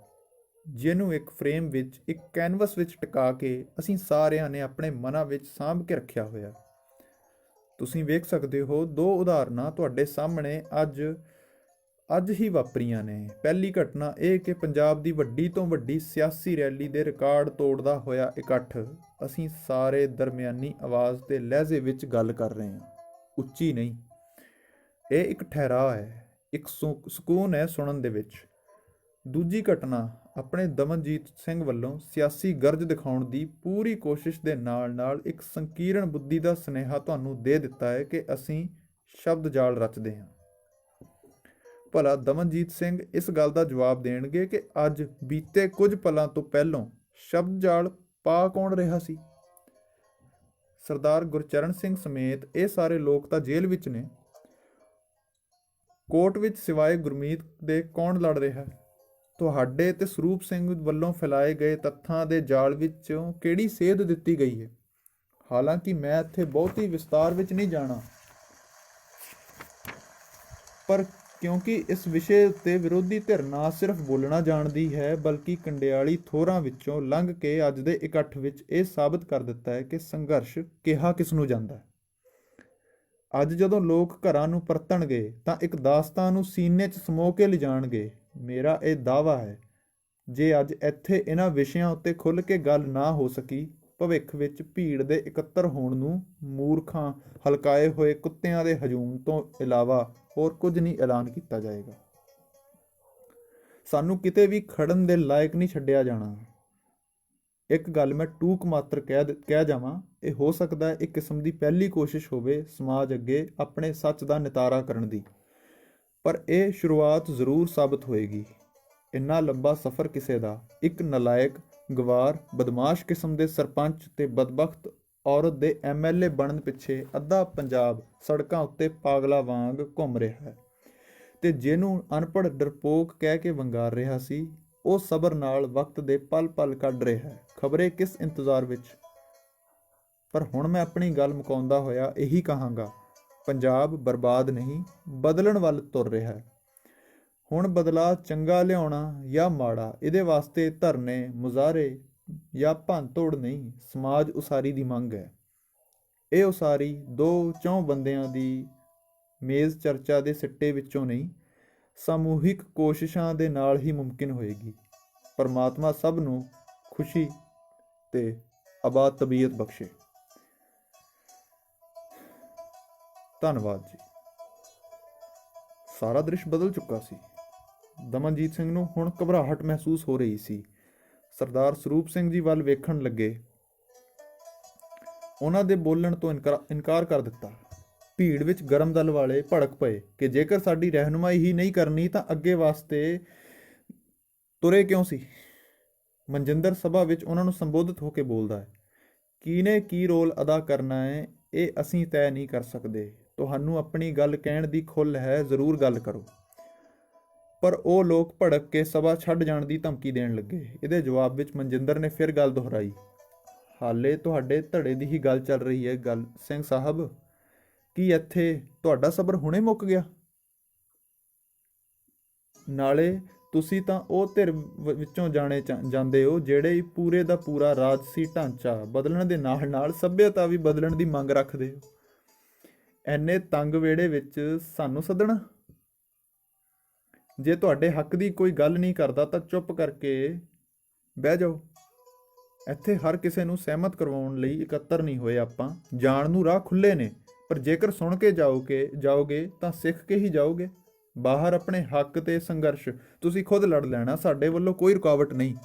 ਜਿਹਨੂੰ ਇੱਕ ਫਰੇਮ ਵਿੱਚ, ਇੱਕ ਕੈਨਵਸ ਵਿੱਚ ਟਿਕਾ ਕੇ ਅਸੀਂ ਸਾਰਿਆਂ ਨੇ ਆਪਣੇ ਮਨਾਂ ਵਿੱਚ ਸਾਂਭ ਕੇ ਰੱਖਿਆ ਹੋਇਆ। ਤੁਸੀਂ ਵੇਖ ਸਕਦੇ ਹੋ, ਦੋ ਉਦਾਹਰਨਾਂ ਤੁਹਾਡੇ ਸਾਹਮਣੇ ਅੱਜ ਹੀ ਵਾਪਰੀਆਂ ਨੇ। ਪਹਿਲੀ ਘਟਨਾ ਇਹ ਕਿ ਪੰਜਾਬ ਦੀ ਵੱਡੀ ਤੋਂ ਵੱਡੀ ਸਿਆਸੀ ਰੈਲੀ ਦੇ ਰਿਕਾਰਡ ਤੋੜਦਾ ਹੋਇਆ ਇਕੱਠ। ਅਸੀਂ ਸਾਰੇ ਦਰਮਿਆਨੀ ਆਵਾਜ਼ ਤੇ ਲਹਿਜ਼ੇ ਵਿੱਚ ਗੱਲ ਕਰ ਰਹੇ ਹਾਂ, ਉੱਚੀ ਨਹੀਂ। ਇਹ ਇੱਕ ਠਹਿਰਾਅ ਹੈ, ਇੱਕ ਸਕੂਨ ਹੈ ਸੁਣਨ ਦੇ ਵਿੱਚ। ਦੂਜੀ ਘਟਨਾ ਆਪਣੇ ਦਮਨਜੀਤ ਸਿੰਘ ਵੱਲੋਂ ਸਿਆਸੀ ਗਰਜ ਦਿਖਾਉਣ ਦੀ ਪੂਰੀ ਕੋਸ਼ਿਸ਼ ਦੇ ਨਾਲ ਇੱਕ ਸੰਕੀਰਣ ਬੁੱਧੀ ਦਾ ਸੁਨੇਹਾ ਤੁਹਾਨੂੰ ਦੇ ਦਿੱਤਾ ਹੈ ਕਿ ਅਸੀਂ ਸ਼ਬਦ ਜਾਲ ਰਚਦੇ ਹਾਂ। ਭਲਾ ਦਮਨਜੀਤ ਸਿੰਘ ਇਸ ਗੱਲ ਦਾ ਜਵਾਬ ਦੇਣਗੇ ਕਿ ਅੱਜ ਬੀਤੇ ਕੁਝ ਪਲਾਂ ਤੋਂ ਪਹਿਲਾਂ ਸ਼ਬਦ ਜਾਲ ਪਾ ਕੌਣ ਰਿਹਾ ਸੀ? ਸਰਦਾਰ ਗੁਰਚਰਨ ਸਿੰਘ ਸਮੇਤ ਇਹ ਸਾਰੇ ਲੋਕ ਤਾਂ ਜੇਲ੍ਹ ਵਿੱਚ ਨੇ। ਕੋਰਟ ਵਿੱਚ ਸਿਵਾਏ ਗੁਰਮੀਤ ਦੇ ਕੌਣ ਲੜ ਰਿਹਾ? ਤੁਹਾਡੇ ਤੇ ਸਰੂਪ ਸਿੰਘ ਵੱਲੋਂ ਫੈਲਾਏ ਗਏ ਤੱਥਾਂ ਦੇ ਜਾਲ ਵਿੱਚੋਂ ਕਿਹੜੀ ਸੇਧ ਦਿੱਤੀ ਗਈ ਹੈ? ਹਾਲਾਂਕਿ ਮੈਂ ਇੱਥੇ ਬਹੁਤੀ ਵਿਸਤਾਰ ਵਿੱਚ ਨਹੀਂ ਜਾਣਾ, ਪਰ ਕਿਉਂਕਿ ਇਸ ਵਿਸ਼ੇ ਉੱਤੇ ਵਿਰੋਧੀ ਧਿਰ ਨਾ ਸਿਰਫ ਬੋਲਣਾ ਜਾਣਦੀ ਹੈ, ਬਲਕਿ ਕੰਡਿਆਲੀ ਥੋਰਾਂ ਵਿੱਚੋਂ ਲੰਘ ਕੇ ਅੱਜ ਦੇ ਇਕੱਠ ਵਿੱਚ ਇਹ ਸਾਬਤ ਕਰ ਦਿੱਤਾ ਹੈ ਕਿ ਸੰਘਰਸ਼ ਕਿਹਾ ਕਿਸ ਨੂੰ ਜਾਂਦਾ ਹੈ। ਅੱਜ ਜਦੋਂ ਲੋਕ ਘਰਾਂ ਨੂੰ ਪਰਤਣਗੇ ਤਾਂ ਇੱਕ ਦਾਸਤਾਨ ਨੂੰ ਸੀਨੇ 'ਚ ਸਮੋ ਕੇ ਲਿਜਾਣਗੇ। ਮੇਰਾ ਇਹ ਦਾਅਵਾ ਹੈ, ਜੇ ਅੱਜ ਇੱਥੇ ਇਹਨਾਂ ਵਿਸ਼ਿਆਂ ਉੱਤੇ ਖੁੱਲ੍ਹ ਕੇ ਗੱਲ ਨਾ ਹੋ ਸਕੀ, ਭਵਿੱਖ ਵਿੱਚ ਭੀੜ ਦੇ ਇਕੱਤਰ ਹੋਣ ਨੂੰ ਮੂਰਖਾਂ, ਹਲਕਾਏ ਹੋਏ ਕੁੱਤਿਆਂ ਦੇ ਹਜੂਮ ਤੋਂ ਇਲਾਵਾ ਹੋਰ ਕੁਝ ਨਹੀਂ ਐਲਾਨ ਕੀਤਾ ਜਾਏਗਾ। ਸਾਨੂੰ ਕਿਤੇ ਵੀ ਖੜਨ ਦੇ ਲਾਇਕ ਨਹੀਂ ਛੱਡਿਆ ਜਾਣਾ। ਇੱਕ ਗੱਲ ਮੈਂ ਟੂਕ ਮਾਤਰ ਕਹਿ ਜਾਵਾਂ, ਇਹ ਹੋ ਸਕਦਾ ਇੱਕ ਕਿਸਮ ਦੀ ਪਹਿਲੀ ਕੋਸ਼ਿਸ਼ ਹੋਵੇ ਸਮਾਜ ਅੱਗੇ ਆਪਣੇ ਸੱਚ ਦਾ ਨਿਤਾਰਾ ਕਰਨ ਦੀ, ਪਰ ਇਹ ਸ਼ੁਰੂਆਤ ਜ਼ਰੂਰ ਸਾਬਤ ਹੋਏਗੀ। ਇੰਨਾ ਲੰਬਾ ਸਫ਼ਰ ਕਿਸੇ ਦਾ ਇੱਕ ਨਲਾਇਕ, ਗਵਾਰ, ਬਦਮਾਸ਼ ਕਿਸਮ ਦੇ ਸਰਪੰਚ ਤੇ ਬਦਬਖਤ ਔਰਤ ਦੇ MLA ਬਣਨ ਪਿੱਛੇ ਅੱਧਾ ਪੰਜਾਬ ਸੜਕਾਂ ਉੱਤੇ ਪਾਗਲਾ ਵਾਂਗ ਘੁੰਮ ਰਿਹਾ ਹੈ, ਤੇ ਜਿਹਨੂੰ ਅਨਪੜ੍ਹ ਡਰਪੋਕ ਕਹਿ ਕੇ ਵੰਗਾਰ ਰਿਹਾ ਸੀ, ਉਹ ਸਬਰ ਨਾਲ ਵਕਤ ਦੇ ਪਲ ਪਲ ਕੱਢ ਰਿਹਾ ਹੈ, ਖਬਰੇ ਕਿਸ ਇੰਤਜ਼ਾਰ ਵਿੱਚ। ਪਰ ਹੁਣ ਮੈਂ ਆਪਣੀ ਗੱਲ ਮੁਕਾਉਂਦਾ ਹੋਇਆ ਇਹੀ ਕਹਾਂਗਾ, ਪੰਜਾਬ ਬਰਬਾਦ ਨਹੀਂ, ਬਦਲਣ ਵੱਲ ਤੁਰ ਰਿਹਾ ਹੈ। ਹੁਣ ਬਦਲਾਅ ਚੰਗਾ ਲਿਆਉਣਾ ਜਾਂ ਮਾੜਾ, ਇਹਦੇ ਵਾਸਤੇ ਧਰਨੇ, ਮੁਜ਼ਾਹਰੇ ਜਾਂ ਭੰਨ-ਤੋੜ ਨਹੀਂ, ਸਮਾਜ ਉਸਾਰੀ ਦੀ ਮੰਗ ਹੈ। ਇਹ ਉਸਾਰੀ 2-4 ਬੰਦਿਆਂ ਦੀ ਮੇਜ਼ ਚਰਚਾ ਦੇ ਸਿੱਟੇ ਵਿੱਚੋਂ ਨਹੀਂ, ਸਮੂਹਿਕ ਕੋਸ਼ਿਸ਼ਾਂ ਦੇ ਨਾਲ ਹੀ ਮੁਮਕਿਨ ਹੋਏਗੀ। ਪਰਮਾਤਮਾ ਸਭ ਨੂੰ ਖੁਸ਼ੀ ਤੇ ਆਬਾਦ ਤਬੀਅਤ ਬਖਸ਼ੇ। ਧੰਨਵਾਦ ਜੀ। ਸਾਰਾ ਦ੍ਰਿਸ਼ ਬਦਲ ਚੁੱਕਾ ਸੀ। ਦਮਨਜੀਤ ਸਿੰਘ ਨੂੰ ਹੁਣ ਘਬਰਾਹਟ ਮਹਿਸੂਸ ਹੋ ਰਹੀ ਸੀ। ਸਰਦਾਰ ਸਰੂਪ ਸਿੰਘ ਜੀ ਵੱਲ ਵੇਖਣ ਲੱਗੇ। ਉਹਨਾਂ ਦੇ ਬੋਲਣ ਤੋਂ ਇਨਕਾਰ ਕਰ ਦਿੱਤਾ। ਭੀੜ ਵਿੱਚ ਗਰਮ ਦਲ ਵਾਲੇ ਭੜਕ ਪਏ ਕਿ ਜੇਕਰ ਸਾਡੀ ਰਹਿਨੁਮਾਈ ਹੀ ਨਹੀਂ ਕਰਨੀ ਤਾਂ ਅੱਗੇ ਵਾਸਤੇ ਤੁਰੇ ਕਿਉਂ ਸੀ। ਮਨਜਿੰਦਰ ਸਭਾ ਵਿੱਚ ਉਹਨਾਂ ਨੂੰ ਸੰਬੋਧਿਤ ਹੋ ਕੇ ਬੋਲਦਾ ਹੈ, ਕਿਹਨੇ ਕੀ ਰੋਲ ਅਦਾ ਕਰਨਾ ਹੈ ਇਹ ਅਸੀਂ ਤੈਅ ਨਹੀਂ ਕਰ ਸਕਦੇ। ਤੁਹਾਨੂੰ ਆਪਣੀ ਗੱਲ ਕਹਿਣ ਦੀ ਖੁੱਲ੍ਹ ਹੈ, ਜ਼ਰੂਰ ਗੱਲ ਕਰੋ। ਪਰ ਉਹ ਲੋਕ ਭੜਕ ਕੇ ਸਭਾ ਛੱਡ ਜਾਣ ਦੀ ਧਮਕੀ ਦੇਣ ਲੱਗੇ। ਇਹਦੇ ਜਵਾਬ ਵਿੱਚ ਮਨਜਿੰਦਰ ਨੇ ਫਿਰ ਗੱਲ ਦੁਹਰਾਈ, ਹਾਲੇ ਤੁਹਾਡੇ ਧੜੇ ਦੀ ਹੀ ਗੱਲ ਚੱਲ ਰਹੀ ਹੈ ਗੱਲ ਸਿੰਘ ਸਾਹਿਬ, ਕੀ ਇੱਥੇ ਤੁਹਾਡਾ ਸਬਰ ਹੁਣੇ ਮੁੱਕ ਗਿਆ? ਨਾਲੇ ਤੁਸੀਂ ਤਾਂ ਉਹ ਧਿਰ ਵਿੱਚੋਂ ਜਾਂਦੇ ਹੋ ਜਿਹੜੇ ਪੂਰੇ ਦਾ ਪੂਰਾ ਰਾਜਸੀ ਢਾਂਚਾ ਬਦਲਣ ਦੇ ਨਾਲ ਨਾਲ ਸੱਭਿਅਤਾ ਵੀ ਬਦਲਣ ਦੀ ਮੰਗ ਰੱਖਦੇ ਹੋ। ਐਨੇ ਤੰਗ ਵਿਹੜੇ ਵਿੱਚ ਸਾਨੂੰ ਸੱਦਣਾ? ਜੇ ਤੁਹਾਡੇ ਹੱਕ ਦੀ ਕੋਈ ਗੱਲ ਨਹੀਂ ਕਰਦਾ ਤਾਂ ਚੁੱਪ ਕਰਕੇ ਬਹਿ ਜਾਓ। ਇੱਥੇ ਹਰ ਕਿਸੇ ਨੂੰ ਸਹਿਮਤ ਕਰਵਾਉਣ ਲਈ ਇਕੱਤਰ ਨਹੀਂ ਹੋਏ ਆਪਾਂ। ਜਾਣ ਨੂੰ ਰਾਹ ਖੁੱਲ੍ਹੇ ਨੇ, ਪਰ ਜੇਕਰ ਸੁਣ ਕੇ ਜਾਓਗੇ ਤਾਂ ਸਿੱਖ ਕੇ ਹੀ ਜਾਓਗੇ। ਬਾਹਰ ਆਪਣੇ ਹੱਕ ਤੇ ਸੰਘਰਸ਼ ਤੁਸੀਂ ਖੁਦ ਲੜ ਲੈਣਾ, ਸਾਡੇ ਵੱਲੋਂ ਕੋਈ ਰੁਕਾਵਟ ਨਹੀਂ।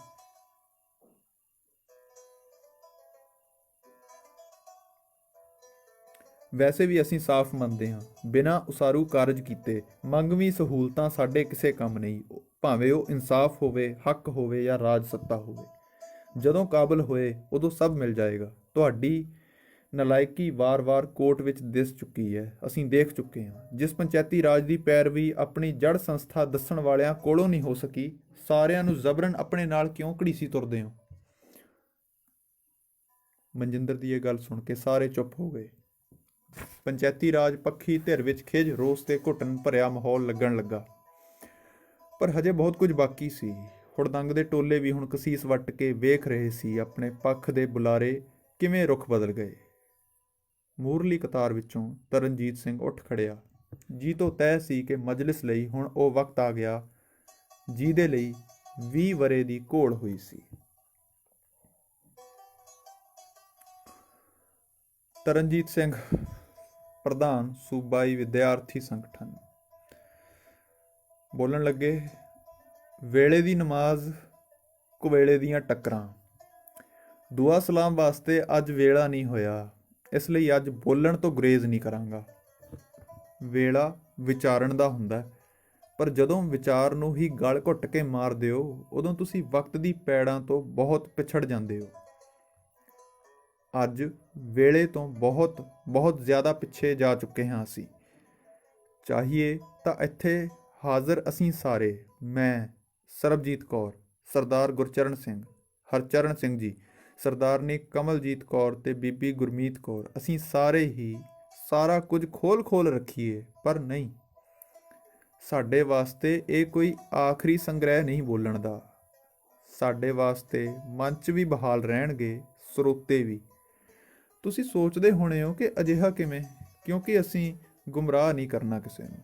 ਵੈਸੇ ਵੀ ਅਸੀਂ ਸਾਫ਼ ਮੰਨਦੇ ਹਾਂ, ਬਿਨਾਂ ਉਸਾਰੂ ਕਾਰਜ ਕੀਤੇ ਮੰਗਵੀਂ ਸਹੂਲਤਾਂ ਸਾਡੇ ਕਿਸੇ ਕੰਮ ਨਹੀਂ, ਭਾਵੇਂ ਉਹ ਇਨਸਾਫ ਹੋਵੇ, ਹੱਕ ਹੋਵੇ ਜਾਂ ਰਾਜ ਸੱਤਾ ਹੋਵੇ। ਜਦੋਂ ਕਾਬਲ ਹੋਏ ਉਦੋਂ ਸਭ ਮਿਲ ਜਾਏਗਾ। ਤੁਹਾਡੀ ਨਲਾਇਕੀ ਵਾਰ-ਵਾਰ ਕੋਰਟ ਵਿੱਚ ਦਿਸ ਚੁੱਕੀ ਹੈ, ਅਸੀਂ ਦੇਖ ਚੁੱਕੇ ਹਾਂ। ਜਿਸ ਪੰਚਾਇਤੀ ਰਾਜ ਦੀ ਪੈਰਵੀ ਆਪਣੀ ਜੜ ਸੰਸਥਾ ਦੱਸਣ ਵਾਲਿਆਂ ਕੋਲੋਂ ਨਹੀਂ ਹੋ ਸਕੀ, ਸਾਰਿਆਂ ਨੂੰ ਜ਼ਬਰਨ ਆਪਣੇ ਨਾਲ ਕਿਉਂ ਘੜੀਸੀ ਤੁਰਦੇ ਹੋ? ਮਨਜਿੰਦਰ ਦੀ ਇਹ ਗੱਲ ਸੁਣ ਕੇ ਸਾਰੇ ਚੁੱਪ ਹੋ ਗਏ। ਪੰਚਾਇਤੀ ਰਾਜ ਪੱਖੀ ਧਿਰ ਵਿੱਚ ਖਿਝ, ਰੋਸ ਤੇ ਘੁੱਟਣ ਭਰਿਆ ਮਾਹੌਲ ਲੱਗਣ ਲੱਗਾ। ਪਰ ਹਜੇ ਬਹੁਤ ਕੁਝ ਬਾਕੀ ਸੀ। ਹੁੜਦੰਗ ਦੇ ਟੋਲੇ ਵੀ ਹੁਣ ਕਸੀਸ ਵੱਟ ਕੇ ਵੇਖ ਰਹੇ ਸੀ ਆਪਣੇ ਪੱਖ ਦੇ ਬੁਲਾਰੇ ਕਿਵੇਂ ਰੁਖ ਬਦਲ ਗਏ। ਮੂਰਲੀ ਕਤਾਰ ਵਿੱਚੋਂ ਤਰਨਜੀਤ ਸਿੰਘ ਉੱਠ ਖੜਿਆ। ਜੀ ਤੋਂ ਤੈਅ ਸੀ ਕਿ ਮਜਲਿਸ ਲਈ ਹੁਣ ਉਹ ਵਕਤ ਆ ਗਿਆ ਜਿਹਦੇ ਲਈ 20 ਵਰ੍ਹੇ ਦੀ ਘੋਲ ਹੋਈ ਸੀ। ਤਰਨਜੀਤ ਸਿੰਘ, ਪ੍ਰਧਾਨ ਸੂਬਾਈ ਵਿਦਿਆਰਥੀ ਸੰਗਠਨ, ਬੋਲਣ ਲੱਗੇ, ਵੇਲੇ ਦੀ ਨਮਾਜ਼ ਕੁਵੇਲੇ ਦੀਆਂ ਟੱਕਰਾਂ। ਦੁਆ ਸਲਾਮ ਵਾਸਤੇ ਅੱਜ ਵੇਲਾ ਨਹੀਂ ਹੋਇਆ, ਇਸ ਲਈ ਅੱਜ ਬੋਲਣ ਤੋਂ ਗੁਰੇਜ਼ ਨਹੀਂ ਕਰਾਂਗਾ। ਵੇਲਾ ਵਿਚਾਰਨ ਦਾ ਹੁੰਦਾ, ਪਰ ਜਦੋਂ ਵਿਚਾਰ ਨੂੰ ਹੀ ਗਲ ਘੁੱਟ ਕੇ ਮਾਰ ਦਿਓ ਉਦੋਂ ਤੁਸੀਂ ਵਕਤ ਦੀ ਪੈੜਾਂ ਤੋਂ ਬਹੁਤ ਪਿਛੜ ਜਾਂਦੇ ਹੋ। ਅੱਜ ਵੇਲੇ ਤੋਂ ਬਹੁਤ ਜ਼ਿਆਦਾ ਪਿੱਛੇ ਜਾ ਚੁੱਕੇ ਹਾਂ ਅਸੀਂ। ਚਾਹੀਏ ਤਾਂ ਇੱਥੇ ਹਾਜ਼ਰ ਅਸੀਂ ਸਾਰੇ, ਮੈਂ, ਸਰਬਜੀਤ ਕੌਰ, ਸਰਦਾਰ ਗੁਰਚਰਨ ਸਿੰਘ, ਹਰਚਰਨ ਸਿੰਘ ਜੀ, ਸਰਦਾਰਨੀ ਕਮਲਜੀਤ ਕੌਰ ਤੇ ਬੀਬੀ ਗੁਰਮੀਤ ਕੌਰ, ਅਸੀਂ ਸਾਰੇ ਹੀ ਸਾਰਾ ਕੁਝ ਖੋਲ ਰੱਖੀਏ। ਪਰ ਨਹੀਂ, ਸਾਡੇ ਵਾਸਤੇ ਇਹ ਕੋਈ ਆਖਰੀ ਸੰਗ੍ਰਹਿ ਨਹੀਂ ਬੋਲਣ ਦਾ। ਸਾਡੇ ਵਾਸਤੇ ਮੰਚ ਵੀ ਬਹਾਲ ਰਹਿਣਗੇ, ਸਰੋਤੇ ਵੀ। ਤੁਸੀਂ ਸੋਚਦੇ ਹੋਣੇ ਹੋ ਕਿ ਅਜਿਹਾ ਕਿਵੇਂ? ਕਿਉਂਕਿ ਅਸੀਂ ਗੁੰਮਰਾਹ ਨਹੀਂ ਕਰਨਾ ਕਿਸੇ ਨੂੰ।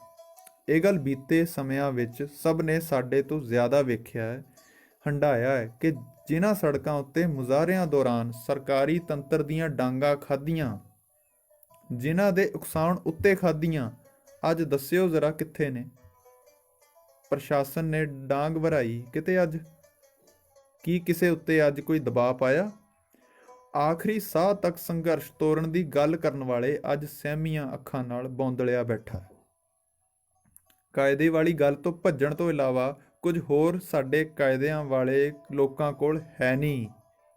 ਇਹ ਗੱਲ ਬੀਤੇ ਸਮਿਆਂ ਵਿੱਚ ਸਭ ਨੇ ਸਾਡੇ ਤੋਂ ਜ਼ਿਆਦਾ ਵੇਖਿਆ ਹੈ, ਹੰਢਾਇਆ ਹੈ ਕਿ ਜਿਨ੍ਹਾਂ ਸੜਕਾਂ ਉੱਤੇ ਮੁਜ਼ਾਹਰਿਆਂ ਦੌਰਾਨ ਸਰਕਾਰੀ ਤੰਤਰ ਦੀਆਂ ਡਾਂਗਾਂ ਖਾਧੀਆਂ, ਜਿਨ੍ਹਾਂ ਦੇ ਉਕਸਾਉਣ ਉੱਤੇ ਖਾਧੀਆਂ, ਅੱਜ ਦੱਸਿਓ ਜ਼ਰਾ ਕਿੱਥੇ ਨੇ? ਪ੍ਰਸ਼ਾਸਨ ਨੇ ਡਾਂਗ ਵਰਾਈ ਕਿਤੇ ਅੱਜ? ਕੀ ਕਿਸੇ ਉੱਤੇ ਅੱਜ ਕੋਈ ਦਬਾਅ ਪਾਇਆ? ਆਖਰੀ ਸਾਹ ਤੱਕ ਸੰਘਰਸ਼ ਤੋਰਨ ਦੀ ਗੱਲ ਕਰਨ ਵਾਲੇ ਅੱਜ ਸਹਿਮੀਆਂ ਅੱਖਾਂ ਨਾਲ ਬੌਂਦਲਿਆ ਬੈਠਾ। ਕਾਇਦੇ ਵਾਲੀ ਗੱਲ ਤੋਂ ਭੱਜਣ ਤੋਂ ਇਲਾਵਾ ਕੁਝ ਹੋਰ ਸਾਡੇ ਕਾਇਦਿਆਂ ਵਾਲੇ ਲੋਕਾਂ ਕੋਲ ਹੈ ਨਹੀਂ।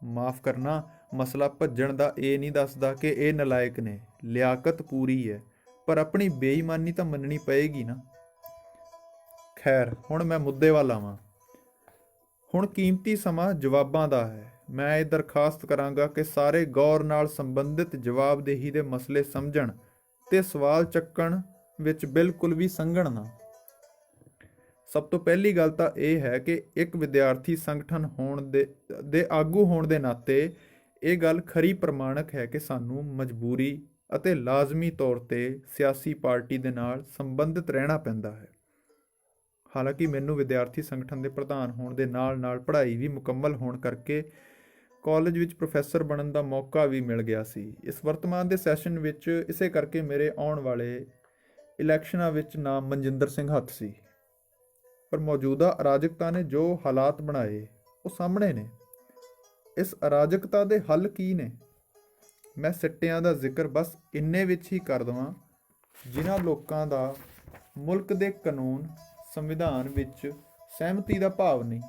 ਮਾਫ਼ ਕਰਨਾ, ਮਸਲਾ ਭੱਜਣ ਦਾ ਇਹ ਨਹੀਂ ਦੱਸਦਾ ਕਿ ਇਹ ਨਲਾਇਕ ਨੇ। ਲਿਆਕਤ ਪੂਰੀ ਹੈ, ਪਰ ਆਪਣੀ ਬੇਈਮਾਨੀ ਤਾਂ ਮੰਨਣੀ ਪਏਗੀ ਨਾ। ਖੈਰ, ਹੁਣ ਮੈਂ ਮੁੱਦੇ ਵੱਲ ਆਵਾਂ। ਹੁਣ ਕੀਮਤੀ ਸਮਾਂ ਜਵਾਬਾਂ ਦਾ ਹੈ। ਮੈਂ ਇਹ ਦਰਖਾਸਤ ਕਰਾਂਗਾ ਕਿ ਸਾਰੇ ਗੌਰ ਨਾਲ ਸੰਬੰਧਿਤ ਜਵਾਬਦੇਹੀ ਦੇ ਮਸਲੇ ਸਮਝਣ ਤੇ ਸਵਾਲ ਚੱਕਣ ਵਿੱਚ ਬਿਲਕੁਲ ਵੀ ਸੰਘਣ ਨਾ। ਸਭ ਤੋਂ ਪਹਿਲੀ ਗੱਲ ਤਾਂ ਇਹ ਹੈ ਕਿ ਇੱਕ ਵਿਦਿਆਰਥੀ ਸੰਗਠਨ ਹੋਣ ਦੇ ਆਗੂ ਹੋਣ ਦੇ ਨਾਤੇ ਇਹ ਗੱਲ ਖਰੀ ਪ੍ਰਮਾਣਕ ਹੈ ਕਿ ਸਾਨੂੰ ਮਜਬੂਰੀ ਅਤੇ ਲਾਜ਼ਮੀ ਤੌਰ ਤੇ ਸਿਆਸੀ ਪਾਰਟੀ ਦੇ ਨਾਲ ਸੰਬੰਧਿਤ ਰਹਿਣਾ ਪੈਂਦਾ ਹੈ। ਹਾਲਾਂਕਿ ਮੈਨੂੰ ਵਿਦਿਆਰਥੀ ਸੰਗਠਨ ਦੇ ਪ੍ਰਧਾਨ ਹੋਣ ਦੇ ਨਾਲ ਪੜ੍ਹਾਈ ਵੀ ਮੁਕੰਮਲ ਹੋਣ ਕਰਕੇ ਕਾਲਜ ਵਿੱਚ ਪ੍ਰੋਫੈਸਰ ਬਣਨ ਦਾ ਮੌਕਾ ਵੀ ਮਿਲ ਗਿਆ ਸੀ। ਇਸ ਵਰਤਮਾਨ ਦੇ ਸੈਸ਼ਨ ਵਿੱਚ ਇਸੇ ਕਰਕੇ ਮੇਰੇ ਆਉਣ ਵਾਲੇ ਇਲੈਕਸ਼ਨਾਂ ਵਿੱਚ ਨਾਮ ਮਨਜਿੰਦਰ ਸਿੰਘ ਹੱਥ ਸੀ। ਪਰ ਮੌਜੂਦਾ ਅਰਾਜਕਤਾ ਨੇ ਜੋ ਹਾਲਾਤ ਬਣਾਏ ਉਹ ਸਾਹਮਣੇ ਨੇ। ਇਸ ਅਰਾਜਕਤਾ ਦੇ ਹੱਲ ਕੀ ਨੇ? ਮੈਂ ਸਿੱਟਿਆਂ ਦਾ ਜ਼ਿਕਰ ਬਸ ਇੰਨੇ ਵਿੱਚ ਹੀ ਕਰ ਦੇਵਾਂ ਜਿਨ੍ਹਾਂ ਲੋਕਾਂ ਦਾ ਮੁਲਕ ਦੇ ਕਾਨੂੰਨ ਸੰਵਿਧਾਨ ਵਿੱਚ ਸਹਿਮਤੀ ਦਾ ਭਾਵ ਨਹੀਂ,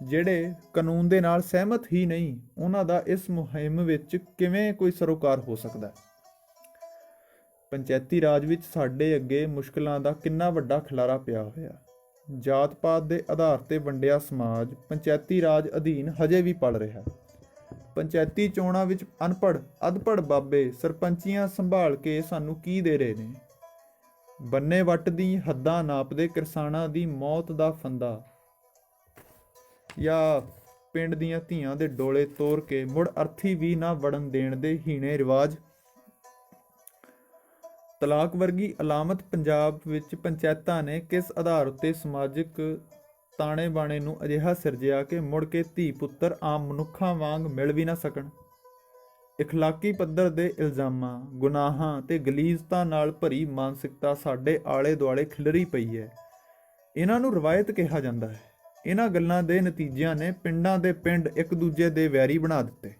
ਜਿਹੜੇ ਕਾਨੂੰਨ ਦੇ ਨਾਲ ਸਹਿਮਤ ਹੀ ਨਹੀਂ, ਉਹਨਾਂ ਦਾ ਇਸ ਮੁਹਿੰਮ ਵਿੱਚ ਕਿਵੇਂ ਕੋਈ ਸਰੋਕਾਰ ਹੋ ਸਕਦਾ? ਪੰਚਾਇਤੀ ਰਾਜ ਵਿੱਚ ਸਾਡੇ ਅੱਗੇ ਮੁਸ਼ਕਲਾਂ ਦਾ ਕਿੰਨਾ ਵੱਡਾ ਖਿਲਾਰਾ ਪਿਆ ਹੋਇਆ। ਜਾਤ ਪਾਤ ਦੇ ਆਧਾਰ ਤੇ ਵੰਡਿਆ ਸਮਾਜ ਪੰਚਾਇਤੀ ਰਾਜ ਅਧੀਨ ਹਜੇ ਵੀ ਪਲ ਰਿਹਾ। ਪੰਚਾਇਤੀ ਚੋਣਾਂ ਵਿੱਚ ਅਨਪੜ੍ਹ ਬਾਬੇ ਸਰਪੰਚੀਆਂ ਸੰਭਾਲ ਕੇ ਸਾਨੂੰ ਕੀ ਦੇ ਰਹੇ ਨੇ? ਬੰਨੇ ਵੱਟ ਦੀ ਹੱਦਾਂ ਨਾਪਦੇ ਕਿਸਾਨਾਂ ਦੀ ਮੌਤ ਦਾ ਫੰਦਾ, ਜਾਂ ਪਿੰਡ ਦੀਆਂ ਧੀਆਂ ਦੇ ਡੋਲੇ ਤੋੜ ਕੇ ਮੁੜ ਅਰਥੀ ਵੀ ਨਾ ਵੜਨ ਦੇਣ ਦੇ ਹੀਣੇ ਰਿਵਾਜ। ਤਲਾਕ ਵਰਗੀ ਅਲਾਮਤ ਪੰਜਾਬ ਵਿੱਚ ਪੰਚਾਇਤਾਂ ਨੇ ਕਿਸ ਆਧਾਰ ਉੱਤੇ ਸਮਾਜਿਕ ਤਾਣੇ ਬਾਣੇ ਨੂੰ ਅਜਿਹਾ ਸਿਰਜਿਆ ਕਿ ਮੁੜ ਕੇ ਧੀ ਪੁੱਤਰ ਆਮ ਮਨੁੱਖਾਂ ਵਾਂਗ ਮਿਲ ਵੀ ਨਾ ਸਕਣ? ਇਖਲਾਕੀ ਪੱਧਰ ਦੇ ਇਲਜ਼ਾਮਾਂ, ਗੁਨਾਹਾਂ ਤੇ ਗਲੀਜ਼ਤਾ ਨਾਲ ਭਰੀ ਮਾਨਸਿਕਤਾ ਸਾਡੇ ਆਲੇ ਦੁਆਲੇ ਖਿਲਰੀ ਪਈ ਹੈ। ਇਹਨਾਂ ਨੂੰ ਰਵਾਇਤ ਕਿਹਾ ਜਾਂਦਾ ਹੈ। ਇਹਨਾਂ ਗੱਲਾਂ ਦੇ ਨਤੀਜਿਆਂ ਨੇ ਪਿੰਡਾਂ ਦੇ ਪਿੰਡ ਇੱਕ ਦੂਜੇ ਦੇ ਵੈਰੀ ਬਣਾ ਦਿੱਤੇ।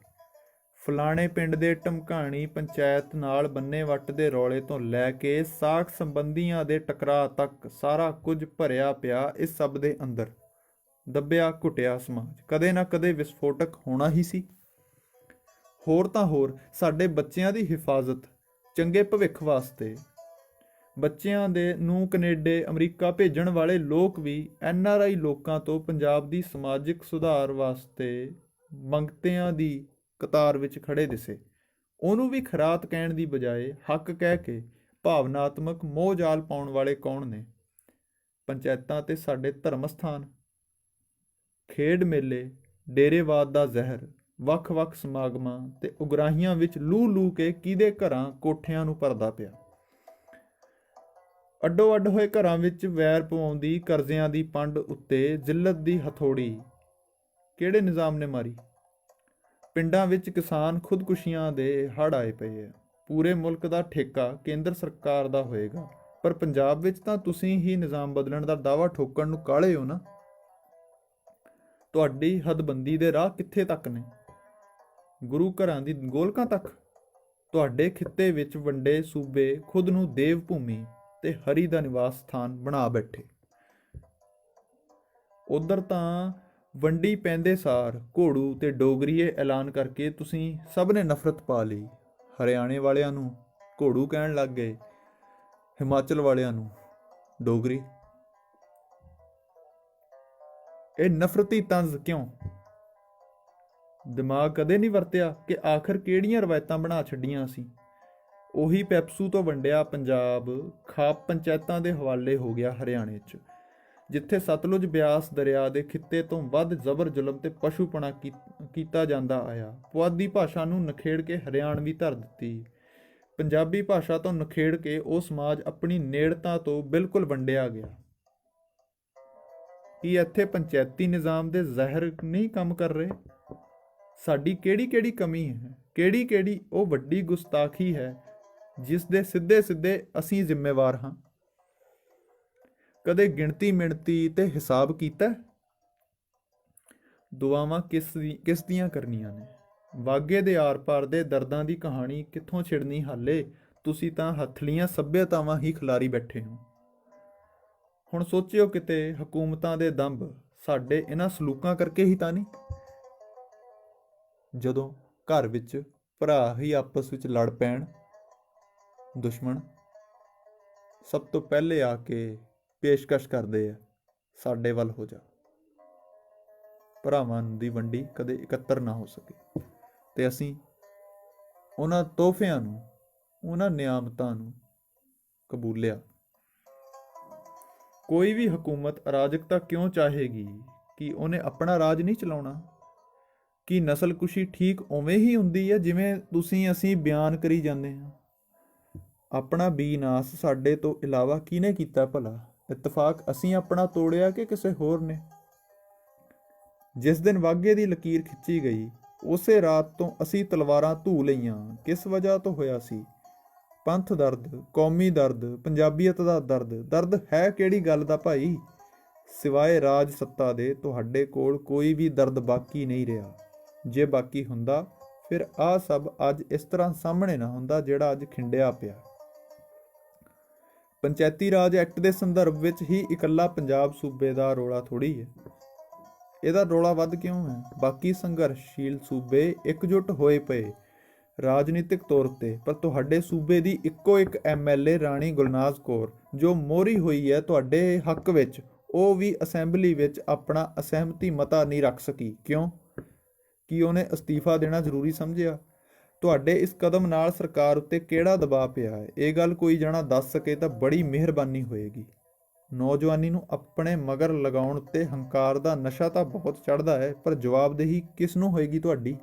ਫਲਾਣੇ ਪਿੰਡ ਦੇ ਢਮਕਾਣੀ ਪੰਚਾਇਤ ਨਾਲ ਬੰਨੇ ਵੱਟ ਦੇ ਰੌਲੇ ਤੋਂ ਲੈ ਕੇ ਸਾਖ ਸੰਬੰਧੀਆਂ ਦੇ ਟਕਰਾਅ ਤੱਕ ਸਾਰਾ ਕੁਝ ਭਰਿਆ ਪਿਆ ਇਸ ਸਭ ਦੇ ਅੰਦਰ। ਦੱਬਿਆ ਘੁੱਟਿਆ ਸਮਾਜ ਕਦੇ ਨਾ ਕਦੇ ਵਿਸਫੋਟਕ ਹੋਣਾ ਹੀ ਸੀ। ਹੋਰ ਤਾਂ ਹੋਰ, ਸਾਡੇ ਬੱਚਿਆਂ ਦੀ ਹਿਫਾਜ਼ਤ, ਚੰਗੇ ਭਵਿੱਖ ਵਾਸਤੇ ਬੱਚਿਆਂ ਨੂੰ ਕੈਨੇਡਾ ਅਮਰੀਕਾ ਭੇਜਣ ਵਾਲੇ ਲੋਕ ਵੀ NRI ਲੋਕਾਂ ਤੋਂ ਪੰਜਾਬ ਦੀ ਸਮਾਜਿਕ ਸੁਧਾਰ ਵਾਸਤੇ ਮੰਗਤਿਆਂ ਦੀ ਕਤਾਰ ਵਿੱਚ ਖੜੇ ਦਿਸੇ। ਉਹਨੂੰ ਵੀ ਖਰਾਤ ਕਹਿਣ ਦੀ ਬਜਾਏ ਹੱਕ ਕਹਿ ਕੇ ਭਾਵਨਾਤਮਕ ਮੋਹ ਜਾਲ ਪਾਉਣ ਵਾਲੇ ਕੌਣ ਨੇ? ਪੰਚਾਇਤਾਂ ਤੇ ਸਾਡੇ ਧਰਮ ਸਥਾਨ, ਖੇਡ ਮੇਲੇ, ਡੇਰੇਵਾਦ ਦਾ ਜ਼ਹਿਰ, ਵੱਖ-ਵੱਖ ਸਮਾਗਮਾਂ ਤੇ ਉਗਰਾਹੀਆਂ ਵਿੱਚ ਲੂ ਕੇ ਕਿਹਦੇ ਘਰਾਂ ਕੋਠਿਆਂ ਨੂੰ ਭਰਦਾ ਪਿਆ। ਅੱਡੋ ਅੱਡ ਹੋਏ ਘਰਾਂ ਵਿੱਚ ਵੈਰ ਪਵਾਉਂਦੀ ਕਰਜ਼ਿਆਂ ਦੀ ਪੰਡ ਉੱਤੇ ਜ਼ਿਲਤ ਦੀ ਹਥੌੜੀ ਕਿਹੜੇ ਨਿਜ਼ਾਮ ਨੇ ਮਾਰੀ? ਪਿੰਡਾਂ ਵਿੱਚ ਕਿਸਾਨ ਖੁਦਕੁਸ਼ੀਆਂ ਦੇ ਹੜ੍ਹ ਆਏ ਪਏ ਆ। ਪੂਰੇ ਮੁਲਕ ਦਾ ਠੇਕਾ ਕੇਂਦਰ ਸਰਕਾਰ ਦਾ ਹੋਏਗਾ, ਪਰ ਪੰਜਾਬ ਵਿੱਚ ਤਾਂ ਤੁਸੀਂ ਹੀ ਨਿਜ਼ਾਮ ਬਦਲਣ ਦਾ ਦਾਅਵਾ ਠੋਕਣ ਨੂੰ ਕਾਹਲੇ ਹੋ ਨਾ। ਤੁਹਾਡੀ ਹੱਦਬੰਦੀ ਦੇ ਰਾਹ ਕਿੱਥੇ ਤੱਕ ਨੇ? ਗੁਰੂ ਘਰਾਂ ਦੀ ਗੋਲਕਾਂ ਤੱਕ। ਤੁਹਾਡੇ ਖਿੱਤੇ ਵਿੱਚ ਵੰਡੇ ਸੂਬੇ ਖੁਦ ਨੂੰ ਦੇਵ ਭੂਮੀ ਤੇ ਹਰੀ ਦਾ ਨਿਵਾਸ ਸਥਾਨ ਬਣਾ ਬੈਠੇ। ਉਧਰ ਤਾਂ ਵੰਡੀ ਪੈਂਦੇ ਸਾਰ ਘੋੜੂ ਤੇ ਡੋਗਰੀਏ ਐਲਾਨ ਕਰਕੇ ਤੁਸੀਂ ਸਭ ਨੇ ਨਫ਼ਰਤ ਪਾ ਲਈ। ਹਰਿਆਣੇ ਵਾਲਿਆਂ ਨੂੰ ਘੋੜੂ ਕਹਿਣ ਲੱਗ ਗਏ, ਹਿਮਾਚਲ ਵਾਲਿਆਂ ਨੂੰ ਡੋਗਰੀ। ਇਹ ਨਫ਼ਰਤੀ ਤੰਜ਼ ਕਿਉਂ? ਦਿਮਾਗ ਕਦੇ ਨਹੀਂ ਵਰਤਿਆ ਕਿ ਆਖਰ ਕਿਹੜੀਆਂ ਰਵਾਇਤਾਂ ਬਣਾ ਛੱਡੀਆਂ ਅਸੀਂ? ਉਹੀ ਪੈਪਸੂ ਤੋਂ ਵੰਡਿਆ ਪੰਜਾਬ ਖਾਪ ਪੰਚਾਇਤਾਂ ਦੇ ਹਵਾਲੇ ਹੋ ਗਿਆ ਹਰਿਆਣੇ 'ਚ, ਜਿੱਥੇ ਸਤਲੁਜ ਬਿਆਸ ਦਰਿਆ ਦੇ ਖਿੱਤੇ ਤੋਂ ਵੱਧ ਜ਼ਬਰ ਜ਼ੁਲਮ ਤੇ ਪਸ਼ੂਪਣਾ ਕੀਤਾ ਜਾਂਦਾ ਆਇਆ। ਪੁਆਧੀ ਭਾਸ਼ਾ ਨੂੰ ਨਖੇੜ ਕੇ ਹਰਿਆਣਵੀ ਧਰ ਦਿੱਤੀ। ਪੰਜਾਬੀ ਭਾਸ਼ਾ ਤੋਂ ਨਖੇੜ ਕੇ ਉਹ ਸਮਾਜ ਆਪਣੀ ਨੇੜਤਾ ਤੋਂ ਬਿਲਕੁਲ ਵੰਡਿਆ ਗਿਆ। ਕੀ ਇੱਥੇ ਪੰਚਾਇਤੀ ਨਿਜ਼ਾਮ ਦੇ ਜ਼ਹਿਰ ਨਹੀਂ ਕੰਮ ਕਰ ਰਹੇ? ਸਾਡੀ ਕਿਹੜੀ ਕਮੀ ਹੈ? ਕਿਹੜੀ ਉਹ ਵੱਡੀ ਗੁਸਤਾਖੀ ਹੈ ਜਿਸ ਦੇ ਸਿੱਧੇ ਅਸੀਂ ਜ਼ਿੰਮੇਵਾਰ ਹਾਂ? ਕਦੇ ਗਿਣਤੀ ਮਿਣਤੀ ਤੇ ਹਿਸਾਬ ਕੀਤਾ? ਦੁਆਵਾਂ ਕਿਸ ਦੀਆਂ ਕਰਨੀਆਂ ਨੇ। ਵਾਗੇ ਦੇ ਆਰ-ਪਾਰ ਦੇ ਦਰਦਾਂ ਦੀ ਕਹਾਣੀ ਕਿੱਥੋਂ ਛਿੜਨੀ ਹਾਲੇ, ਤੁਸੀਂ ਤਾਂ ਹੱਥਲੀਆਂ ਸੱਭਿਅਤਾਵਾਂ ਹੀ ਖਿਲਾਰੀ ਬੈਠੇ ਹੋ। ਹੁਣ ਸੋਚਿਓ ਕਿਤੇ ਹਕੂਮਤਾਂ ਦੇ ਦੰਭ ਸਾਡੇ ਇਹਨਾਂ ਸਲੂਕਾਂ ਕਰਕੇ ਹੀ ਤਾਂ ਨਹੀਂ। ਜਦੋਂ ਘਰ ਵਿੱਚ ਭਰਾ ਹੀ ਆਪਸ ਵਿੱਚ ਲੜ ਪੈਣ, ਦੁਸ਼ਮਣ ਸਭ ਤੋਂ ਪਹਿਲੇ ਆ ਕੇ ਪੇਸ਼ਕਸ਼ ਕਰਦੇ ਆ, ਸਾਡੇ ਵੱਲ ਹੋ ਜਾ। ਭਰਾਵਾਂ ਦੀ ਵੰਡੀ ਕਦੇ ਇਕੱਤਰ ਨਾ ਹੋ ਸਕੇ ਤੇ ਅਸੀਂ ਉਹਨਾਂ ਤੋਹਫਿਆਂ ਨੂੰ, ਉਹਨਾਂ ਨਿਆਮਤਾਂ ਨੂੰ ਕਬੂਲਿਆ। ਕੋਈ ਵੀ ਹਕੂਮਤ ਅਰਾਜਕਤਾ ਕਿਉਂ ਚਾਹੇਗੀ? ਕਿ ਉਹਨੇ ਆਪਣਾ ਰਾਜ ਨਹੀਂ ਚਲਾਉਣਾ? ਕਿ ਨਸਲਕੁਸ਼ੀ ਠੀਕ ਉਵੇਂ ਹੀ ਹੁੰਦੀ ਹੈ ਜਿਵੇਂ ਤੁਸੀਂ ਅਸੀਂ ਬਿਆਨ ਕਰੀ ਜਾਂਦੇ ਹਾਂ? ਆਪਣਾ ਬੀਨਾਸ ਸਾਡੇ ਤੋਂ ਇਲਾਵਾ ਕਿਹਨੇ ਕੀਤਾ ਭਲਾ? ਇਤਫਾਕ ਅਸੀਂ ਆਪਣਾ ਤੋੜਿਆ ਕਿ ਕਿਸੇ ਹੋਰ ਨੇ? ਜਿਸ ਦਿਨ ਵਾਗੇ ਦੀ ਲਕੀਰ ਖਿੱਚੀ ਗਈ, ਉਸੇ ਰਾਤ ਤੋਂ ਅਸੀਂ ਤਲਵਾਰਾਂ ਧੂ ਲਈਆਂ। ਕਿਸ ਵਜ੍ਹਾ ਤੋਂ ਹੋਇਆ ਸੀ? ਪੰਥ ਦਰਦ, ਕੌਮੀ ਦਰਦ, ਪੰਜਾਬੀਅਤ ਦਾ ਦਰਦ। ਦਰਦ ਹੈ ਕਿਹੜੀ ਗੱਲ ਦਾ ਭਾਈ? ਸਿਵਾਏ ਰਾਜ ਸੱਤਾ ਦੇ ਤੁਹਾਡੇ ਕੋਲ ਕੋਈ ਵੀ ਦਰਦ ਬਾਕੀ ਨਹੀਂ ਰਿਹਾ। ਜੇ ਬਾਕੀ ਹੁੰਦਾ ਫਿਰ ਆਹ ਸਭ ਅੱਜ ਇਸ ਤਰ੍ਹਾਂ ਸਾਹਮਣੇ ਨਾ ਹੁੰਦਾ ਜਿਹੜਾ ਅੱਜ ਖਿੰਡਿਆ ਪਿਆ। ਪੰਚਾਇਤੀ ਰਾਜ ਐਕਟ ਦੇ ਸੰਦਰਭ ਵਿੱਚ ਹੀ ਇਕੱਲਾ ਪੰਜਾਬ ਸੂਬੇ ਦਾ ਰੌਲਾ ਥੋੜ੍ਹੀ ਹੈ। ਇਹਦਾ ਰੌਲਾ ਵੱਧ ਕਿਉਂ ਹੈ? ਬਾਕੀ ਸੰਘਰਸ਼ਸ਼ੀਲ ਸੂਬੇ ਇਕਜੁੱਟ ਹੋਏ ਪਏ ਰਾਜਨੀਤਿਕ ਤੌਰ ਤੇ, ਪਰ ਤੁਹਾਡੇ ਸੂਬੇ ਦੀ ਇੱਕੋ ਇੱਕ MLA ਰਾਣੀ ਗੁਲਨਾਜ਼ ਕੌਰ ਜੋ ਮੋਹਰੀ ਹੋਈ ਹੈ ਤੁਹਾਡੇ ਹੱਕ ਵਿੱਚ, ਉਹ ਵੀ ਅਸੈਂਬਲੀ ਵਿੱਚ ਆਪਣਾ ਅਸਹਿਮਤੀ ਮਤਾ ਨਹੀਂ ਰੱਖ ਸਕੀ। ਕਿਉਂ? ਕੀ ਉਹਨੇ ਅਸਤੀਫਾ ਦੇਣਾ ਜ਼ਰੂਰੀ ਸਮਝਿਆ? ਤੁਹਾਡੇ ਇਸ ਕਦਮ ਨਾਲ ਸਰਕਾਰ ਉੱਤੇ ਕਿਹੜਾ ਦਬਾਅ ਪਿਆ ਹੈ? ਇਹ ਗੱਲ ਕੋਈ ਜਣਾ ਦੱਸ ਸਕੇ ਤਾਂ ਬੜੀ ਮਿਹਰਬਾਨੀ ਹੋਏਗੀ। ਨੌਜਵਾਨੀ ਨੂੰ ਆਪਣੇ ਮਗਰ ਲਗਾਉਣ ਉੱਤੇ ਹੰਕਾਰ ਦਾ ਨਸ਼ਾ ਤਾਂ ਬਹੁਤ ਚੜ੍ਹਦਾ ਹੈ, ਪਰ ਜਵਾਬਦੇਹੀ ਕਿਸ ਨੂੰ ਹੋਏਗੀ ਤੁਹਾਡੀ?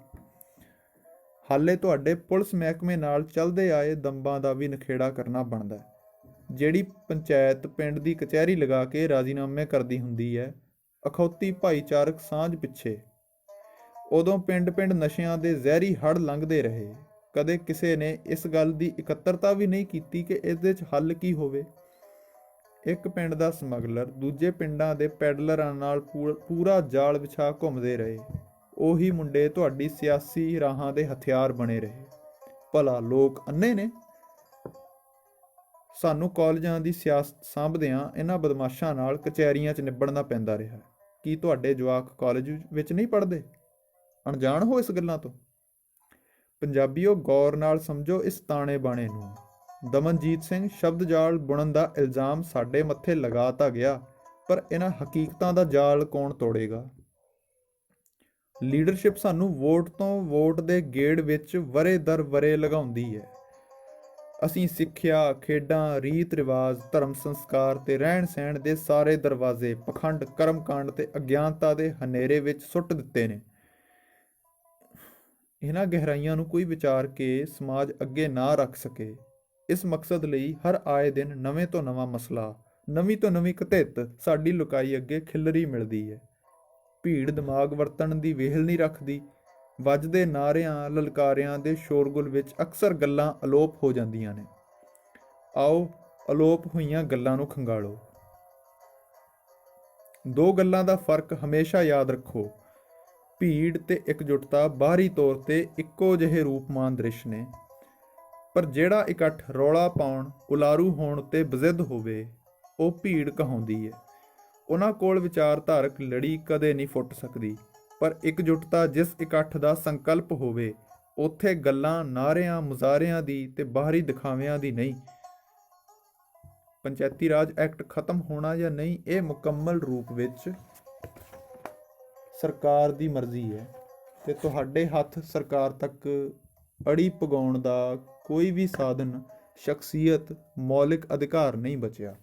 ਹਾਲੇ ਤੁਹਾਡੇ ਪੁਲਿਸ ਮਹਿਕਮੇ ਨਾਲ ਚੱਲਦੇ ਆਏ ਦੰਬਾਂ ਦਾ ਵੀ ਨਖੇੜਾ ਕਰਨਾ ਬਣਦਾ ਹੈ। ਜਿਹੜੀ ਪੰਚਾਇਤ ਪਿੰਡ ਦੀ ਕਚਹਿਰੀ ਲਗਾ ਕੇ ਰਾਜ਼ੀਨਾਮੇ ਕਰਦੀ ਹੁੰਦੀ ਹੈ ਅਖੌਤੀ ਭਾਈਚਾਰਕ ਸਾਂਝ ਪਿੱਛੇ, ਉਦੋਂ ਪਿੰਡ ਨਸ਼ਿਆਂ ਦੇ ਜ਼ਹਿਰੀ ਹੜ੍ਹ ਲੰਘਦੇ ਰਹੇ। ਕਦੇ ਕਿਸੇ ਨੇ ਇਸ ਗੱਲ ਦੀ ਇਕੱਤਰਤਾ ਵੀ ਨਹੀਂ ਕੀਤੀ ਕਿ ਇਹਦੇ 'ਚ ਹੱਲ ਕੀ ਹੋਵੇ। ਇੱਕ ਪਿੰਡ ਦਾ ਸਮਗਲਰ ਦੂਜੇ ਪਿੰਡਾਂ ਦੇ ਪੈਡਲਰਾਂ ਨਾਲ ਪੂਰਾ ਜਾਲ ਵਿਛਾ ਘੁੰਮਦੇ ਰਹੇ। ਉਹੀ ਮੁੰਡੇ ਤੁਹਾਡੀ ਸਿਆਸੀ ਰਾਹਾਂ ਦੇ ਹਥਿਆਰ ਬਣੇ ਰਹੇ। ਭਲਾ ਲੋਕ ਅੰਨੇ ਨੇ? ਸਾਨੂੰ ਕਾਲਜਾਂ ਦੀ ਸਿਆਸਤ ਸਾਂਭਦਿਆਂ ਇਹਨਾਂ ਬਦਮਾਸ਼ਾਂ ਨਾਲ ਕਚਹਿਰੀਆਂ 'ਚ ਨਿਬੜਨਾ ਪੈਂਦਾ ਰਿਹਾ। ਕੀ ਤੁਹਾਡੇ ਜਵਾਕ ਕਾਲਜ ਵਿੱਚ ਨਹੀਂ ਪੜ੍ਹਦੇ? ਅਣਜਾਣ ਹੋ ਇਸ ਗੱਲਾਂ ਤੋਂ? ਪੰਜਾਬੀਓ, ਗੌਰ ਨਾਲ ਸਮਝੋ ਇਸ ਤਾਣੇ ਬਾਣੇ ਨੂੰ। ਦਮਨਜੀਤ ਸਿੰਘ ਸ਼ਬਦ ਜਾਲ ਬੁਣਨ ਦਾ ਇਲਜ਼ਾਮ ਸਾਡੇ ਮੱਥੇ ਲਗਾ ਤਾਂ ਗਿਆ, ਪਰ ਇਹਨਾਂ ਹਕੀਕਤਾਂ ਦਾ ਜਾਲ ਕੌਣ ਤੋੜੇਗਾ? ਲੀਡਰਸ਼ਿਪ ਸਾਨੂੰ ਵੋਟ ਤੋਂ ਵੋਟ ਦੇ ਗੇੜ ਵਿੱਚ ਵਰੇ ਦਰ ਵਰੇ ਲਗਾਉਂਦੀ ਹੈ। ਅਸੀਂ ਸਿੱਖਿਆ, ਖੇਡਾਂ, ਰੀਤ ਰਿਵਾਜ, ਧਰਮ ਸੰਸਕਾਰ ਤੇ ਰਹਿਣ ਸਹਿਣ ਦੇ ਸਾਰੇ ਦਰਵਾਜ਼ੇ ਪਖੰਡ, ਕਰਮਕਾਂਡ ਤੇ ਅਗਿਆਨਤਾ ਦੇ ਹਨੇਰੇ ਵਿੱਚ ਸੁੱਟ ਦਿੱਤੇ ਨੇ। ਇਹਨਾਂ ਗਹਿਰਾਈਆਂ ਨੂੰ ਕੋਈ ਵਿਚਾਰ ਕੇ ਸਮਾਜ ਅੱਗੇ ਨਾ ਰੱਖ ਸਕੇ। ਇਸ ਮਕਸਦ ਲਈ ਹਰ ਆਏ ਦਿਨ ਨਵੇਂ ਤੋਂ ਨਵਾਂ ਮਸਲਾ, ਨਵੀਂ ਤੋਂ ਨਵੀਂ ਕਤਿੱਤ ਸਾਡੀ ਲੁਕਾਈ ਅੱਗੇ ਖਿਲਰੀ ਮਿਲਦੀ ਹੈ। ਭੀੜ ਦਿਮਾਗ ਵਰਤਣ ਦੀ ਵੇਹਲ ਨਹੀਂ ਰੱਖਦੀ। ਵੱਜਦੇ ਨਾਅਰਿਆਂ, ਲਲਕਾਰਿਆਂ ਦੇ ਸ਼ੋਰਗੁਲ ਵਿੱਚ ਅਕਸਰ ਗੱਲਾਂ ਅਲੋਪ ਹੋ ਜਾਂਦੀਆਂ ਨੇ। ਆਓ ਅਲੋਪ ਹੋਈਆਂ ਗੱਲਾਂ ਨੂੰ ਖੰਗਾਲੋ। ਦੋ ਗੱਲਾਂ ਦਾ ਫਰਕ ਹਮੇਸ਼ਾ ਯਾਦ ਰੱਖੋ। ਭੀੜ ਤੇ ਇਕਜੁੱਟਤਾ ਬਾਹਰੀ ਤੌਰ ਤੇ ਇੱਕੋ ਜਿਹੇ ਰੂਪਮਾਨ ਦ੍ਰਿਸ਼ ਨੇ, ਪਰ ਜਿਹੜਾ ਇਕੱਠ ਰੌਲਾ ਪਾਉਣ, ਉਲਾਰੂ ਹੋਣ ਤੇ ਬਜ਼ਿੱਦ ਹੋਵੇ, ਉਹ ਭੀੜ ਕਹਾਉਂਦੀ ਹੈ। ਉਹਨਾਂ ਕੋਲ ਵਿਚਾਰਧਾਰਕ ਲੜੀ ਕਦੇ ਨਹੀਂ ਫੁੱਟ ਸਕਦੀ, ਪਰ ਇਕਜੁੱਟਤਾ ਜਿਸ ਇਕੱਠ ਦਾ ਸੰਕਲਪ ਹੋਵੇ, ਉੱਥੇ ਗੱਲਾਂ ਨਾਅਰਿਆਂ, ਮੁਜ਼ਾਹਰਿਆਂ ਦੀ ਤੇ ਬਾਹਰੀ ਦਿਖਾਵਿਆਂ ਦੀ ਨਹੀਂ। ਪੰਚਾਇਤੀ ਰਾਜ ਐਕਟ ਖਤਮ ਹੋਣਾ ਜਾਂ ਨਹੀਂ, ਇਹ ਮੁਕੰਮਲ ਰੂਪ ਵਿੱਚ ਸਰਕਾਰ ਦੀ ਮਰਜ਼ੀ ਹੈ ਤੇ ਤੁਹਾਡੇ ਹੱਥ ਸਰਕਾਰ ਤੱਕ ਅੜੀ ਪੁਗਾਉਣ ਦਾ ਕੋਈ ਵੀ ਸਾਧਨ, ਸ਼ਖਸੀਅਤ, ਮੌਲਿਕ ਅਧਿਕਾਰ ਨਹੀਂ ਬਚਿਆ।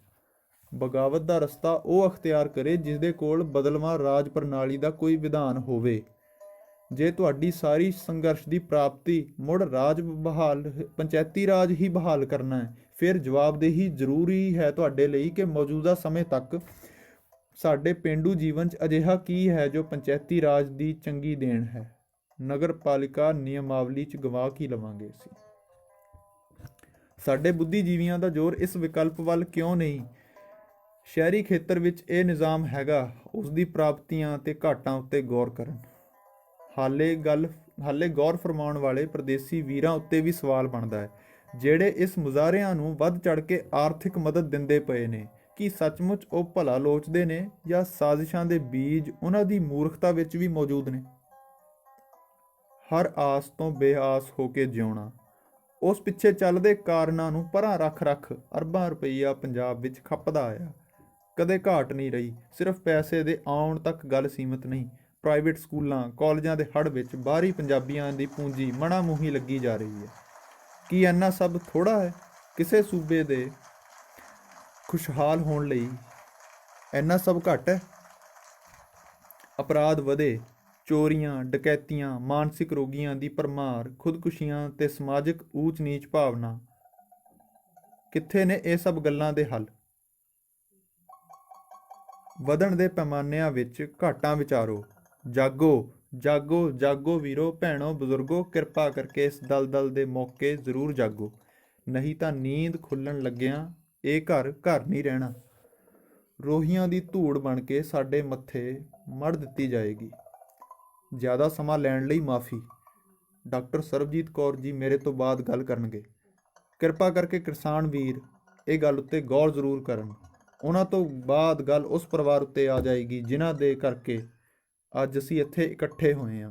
ਬਗਾਵਤ ਦਾ ਰਸਤਾ ਉਹ ਅਖਤਿਆਰ ਕਰੇ ਜਿਸ ਦੇ ਕੋਲ ਬਦਲਵਾਂ ਰਾਜ ਪ੍ਰਣਾਲੀ ਦਾ ਕੋਈ ਵਿਧਾਨ ਹੋਵੇ। ਜੇ ਤੁਹਾਡੀ ਸਾਰੀ ਸੰਘਰਸ਼ ਦੀ ਪ੍ਰਾਪਤੀ ਮੁੜ ਰਾਜ ਪੰਚਾਇਤੀ ਰਾਜ ਹੀ ਬਹਾਲ ਕਰਨਾ ਹੈ, ਫਿਰ ਜਵਾਬਦੇਹੀ ਜ਼ਰੂਰੀ ਹੈ ਤੁਹਾਡੇ ਲਈ ਕਿ ਮੌਜੂਦਾ ਸਮੇਂ ਤੱਕ ਸਾਡੇ ਪੇਂਡੂ ਜੀਵਨ 'ਚ ਅਜਿਹਾ ਕੀ ਹੈ ਜੋ ਪੰਚਾਇਤੀ ਰਾਜ ਦੀ ਚੰਗੀ ਦੇਣ ਹੈ। ਨਗਰ ਪਾਲਿਕਾ ਨਿਯਮਾਵਲੀ 'ਚ ਗਵਾ ਕੀ ਲਵਾਂਗੇ ਅਸੀਂ? ਸਾਡੇ ਬੁੱਧੀਜੀਵੀਆਂ ਦਾ ਜ਼ੋਰ ਇਸ ਵਿਕਲਪ ਵੱਲ ਕਿਉਂ ਨਹੀਂ ਸ਼ਹਿਰੀ ਖੇਤਰ ਵਿੱਚ ਇਹ ਨਿਜ਼ਾਮ ਹੈਗਾ, ਉਸ ਦੀ ਪ੍ਰਾਪਤੀਆਂ ਅਤੇ ਘਾਟਾਂ ਉੱਤੇ ਗੌਰ ਕਰਨ। ਹਾਲੇ ਗੌਰ ਫਰਮਾਉਣ ਵਾਲੇ ਪ੍ਰਦੇਸੀ ਵੀਰਾਂ ਉੱਤੇ ਵੀ ਸਵਾਲ ਬਣਦਾ ਹੈ, ਜਿਹੜੇ ਇਸ ਮੁਜ਼ਾਹਰਿਆਂ ਨੂੰ ਵੱਧ ਚੜ੍ਹ ਕੇ ਆਰਥਿਕ ਮਦਦ ਦਿੰਦੇ ਪਏ ਨੇ। ਕੀ ਸੱਚਮੁੱਚ ਉਹ ਭਲਾ ਲੋਚਦੇ ਨੇ, ਜਾਂ ਸਾਜ਼ਿਸ਼ਾਂ ਦੇ ਬੀਜ ਉਹਨਾਂ ਦੀ ਮੂਰਖਤਾ ਵਿੱਚ ਵੀ ਮੌਜੂਦ ਨੇ? ਹਰ ਆਸ ਤੋਂ ਬੇਆਸ ਹੋ ਕੇ ਜਿਉਣਾ, ਉਸ ਪਿੱਛੇ ਚੱਲਦੇ ਕਾਰਨਾਂ ਨੂੰ ਪਰਾਂ ਰੱਖ ਅਰਬਾਂ ਰੁਪਈਆ ਪੰਜਾਬ ਵਿੱਚ ਖਪਦਾ ਆਇਆ। ਕਦੇ ਘਾਟ ਨਹੀਂ ਰਹੀ। ਸਿਰਫ ਪੈਸੇ ਦੇ ਆਉਣ ਤੱਕ ਗੱਲ ਸੀਮਤ ਨਹੀਂ। ਪ੍ਰਾਈਵੇਟ ਸਕੂਲਾਂ ਕਾਲਜਾਂ ਦੇ ਹੜ੍ਹ ਵਿੱਚ ਬਾਹਰੀ ਪੰਜਾਬੀਆਂ ਦੀ ਪੂੰਜੀ ਮਣਾ ਮੂੰਹੀ ਲੱਗੀ ਜਾ ਰਹੀ ਹੈ। ਕੀ ਇੰਨਾ ਸਭ ਥੋੜ੍ਹਾ ਹੈ? ਕਿਸੇ ਸੂਬੇ ਦੇ ਖੁਸ਼ਹਾਲ ਹੋਣ ਲਈ ਇੰਨਾ ਸਭ ਘੱਟ ਹੈ? ਅਪਰਾਧ ਵਧੇ, ਚੋਰੀਆਂ, ਡਕੈਤੀਆਂ, ਮਾਨਸਿਕ ਰੋਗੀਆਂ ਦੀ ਭਰਮਾਰ, ਖੁਦਕੁਸ਼ੀਆਂ ਤੇ ਸਮਾਜਿਕ ਊਚ ਨੀਚ ਭਾਵਨਾ, ਕਿੱਥੇ ਨੇ ਇਹ ਸਭ ਗੱਲਾਂ ਦੇ ਹੱਲ? ਵਧਣ ਦੇ ਪੈਮਾਨਿਆਂ ਵਿੱਚ ਘਾਟਾਂ ਵਿਚਾਰੋ। ਜਾਗੋ ਜਾਗੋ ਜਾਗੋ ਵੀਰੋ, ਭੈਣੋ, ਬਜ਼ੁਰਗੋ, ਕਿਰਪਾ ਕਰਕੇ ਇਸ ਦਲਦਲ ਦੇ ਮੌਕੇ ਜ਼ਰੂਰ ਜਾਗੋ, ਨਹੀਂ ਤਾਂ ਨੀਂਦ ਖੁੱਲ੍ਹਣ ਲੱਗਿਆਂ ਇਹ ਘਰ ਨਹੀਂ ਰਹਿਣਾ। ਰੋਹੀਆਂ ਦੀ ਧੂੜ ਬਣ ਕੇ ਸਾਡੇ ਮੱਥੇ ਮੜ ਦਿੱਤੀ ਜਾਏਗੀ। ਜ਼ਿਆਦਾ ਸਮਾਂ ਲੈਣ ਲਈ ਮਾਫ਼ੀ। ਡਾਕਟਰ ਸਰਬਜੀਤ ਕੌਰ ਜੀ ਮੇਰੇ ਤੋਂ ਬਾਅਦ ਗੱਲ ਕਰਨਗੇ। ਕਿਰਪਾ ਕਰਕੇ ਕਿਸਾਨ ਵੀਰ ਇਹ ਗੱਲ ਉੱਤੇ ਗੌਰ ਜ਼ਰੂਰ ਕਰਨ। ਉਹਨਾਂ ਤੋਂ ਬਾਅਦ ਗੱਲ ਉਸ ਪਰਿਵਾਰ ਉੱਤੇ ਆ ਜਾਏਗੀ ਜਿਨ੍ਹਾਂ ਦੇ ਕਰਕੇ ਅੱਜ ਅਸੀਂ ਇੱਥੇ ਇਕੱਠੇ ਹੋਏ ਹਾਂ,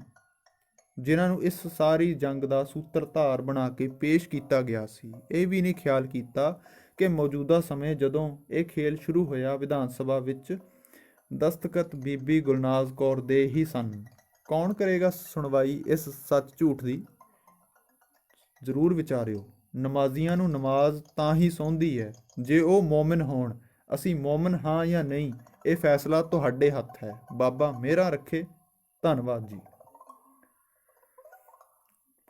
ਜਿਨ੍ਹਾਂ ਨੂੰ ਇਸ ਸਾਰੀ ਜੰਗ ਦਾ ਸੂਤਰਧਾਰ ਬਣਾ ਕੇ ਪੇਸ਼ ਕੀਤਾ ਗਿਆ ਸੀ। ਇਹ ਵੀ ਨਹੀਂ ਖਿਆਲ ਕੀਤਾ ਕਿ ਮੌਜੂਦਾ ਸਮੇਂ ਜਦੋਂ ਇਹ ਖੇਲ ਸ਼ੁਰੂ ਹੋਇਆ, ਵਿਧਾਨ ਸਭਾ ਵਿੱਚ ਦਸਤਖਤ ਬੀਬੀ ਗੁਲਨਾਜ਼ ਕੌਰ ਦੇ ਹੀ ਸਨ। ਕੌਣ ਕਰੇਗਾ ਸੁਣਵਾਈ ਇਸ ਸੱਚ ਝੂਠ ਦੀ? ਜ਼ਰੂਰ ਵਿਚਾਰਿਓ। ਨਮਾਜ਼ੀਆਂ ਨੂੰ ਨਮਾਜ਼ ਤਾਂ ਹੀ ਸੌਂਦੀ ਹੈ ਜੇ ਉਹ ਮੋਮਿਨ ਹੋਣ। ਅਸੀਂ ਮੋਮਿਨ ਹਾਂ ਜਾਂ ਨਹੀਂ, ਇਹ ਫੈਸਲਾ ਤੁਹਾਡੇ ਹੱਥ ਹੈ। ਬਾਬਾ ਮਿਹਰਾਂ ਰੱਖੇ। ਧੰਨਵਾਦ ਜੀ।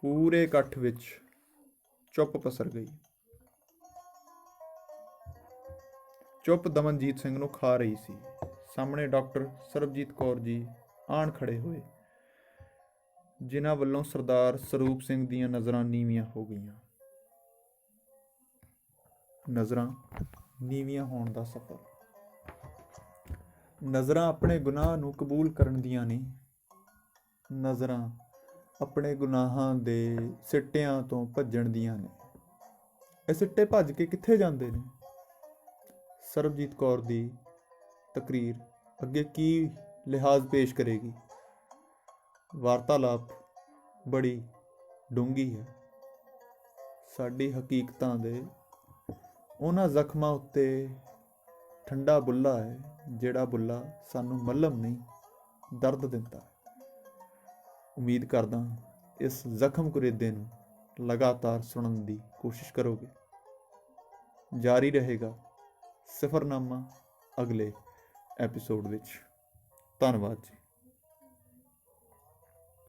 ਪੂਰੇ ਇਕੱਠ ਵਿੱਚ ਚੁੱਪ ਪਸਰ ਗਈ। ਚੁੱਪ ਦਮਨਜੀਤ ਸਿੰਘ ਨੂੰ ਖਾ ਰਹੀ ਸੀ। ਸਾਹਮਣੇ ਡਾਕਟਰ ਸਰਬਜੀਤ ਕੌਰ ਜੀ ਆਣ ਖੜੇ ਹੋਏ, ਜਿਨ੍ਹਾਂ ਵੱਲੋਂ ਸਰਦਾਰ ਸਰੂਪ ਸਿੰਘ ਦੀਆਂ ਨਜ਼ਰਾਂ ਨੀਵੀਆਂ ਹੋ ਗਈਆਂ। ਨਜ਼ਰਾਂ ਨੀਵੀਆਂ ਹੋਣ ਦਾ ਸਫ਼ਰ। ਨਜ਼ਰਾਂ ਆਪਣੇ ਗੁਨਾਹ ਨੂੰ ਕਬੂਲ ਕਰਨ ਦੀਆਂ ਨਹੀਂ, ਨਜ਼ਰਾਂ ਆਪਣੇ ਗੁਨਾਹਾਂ ਦੇ ਸਿੱਟਿਆਂ ਤੋਂ ਭੱਜਣ ਦੀਆਂ ਨੇ। ਇਹ ਸਿੱਟੇ ਭੱਜ ਕੇ ਕਿੱਥੇ ਜਾਂਦੇ ਨੇ? ਸਰਬਜੀਤ ਕੌਰ ਦੀ ਤਕਰੀਰ ਅੱਗੇ ਕੀ ਲਿਹਾਜ਼ ਪੇਸ਼ ਕਰੇਗੀ? ਵਾਰਤਾਲਾਪ ਬੜੀ ਡੂੰਘੀ ਹੈ। ਸਾਡੀ ਹਕੀਕਤਾਂ ਦੇ ਉਹਨਾਂ ਜ਼ਖਮਾਂ ਉੱਤੇ ਠੰਡਾ ਬੁੱਲਾ ਹੈ, ਜਿਹੜਾ ਬੁੱਲਾ ਸਾਨੂੰ ਮੱਲਮ ਨਹੀਂ, ਦਰਦ ਦਿੰਦਾ। ਉਮੀਦ ਕਰਦਾ ਇਸ ਜ਼ਖਮ ਕੁਰੇਦੇ ਨੂੰ ਲਗਾਤਾਰ ਸੁਣਨ ਦੀ ਕੋਸ਼ਿਸ਼ ਕਰੋਗੇ। ਜਾਰੀ ਰਹੇਗਾ ਸਫ਼ਰਨਾਮਾ ਅਗਲੇ ਐਪੀਸੋਡ ਵਿੱਚ। ਧੰਨਵਾਦ ਜੀ।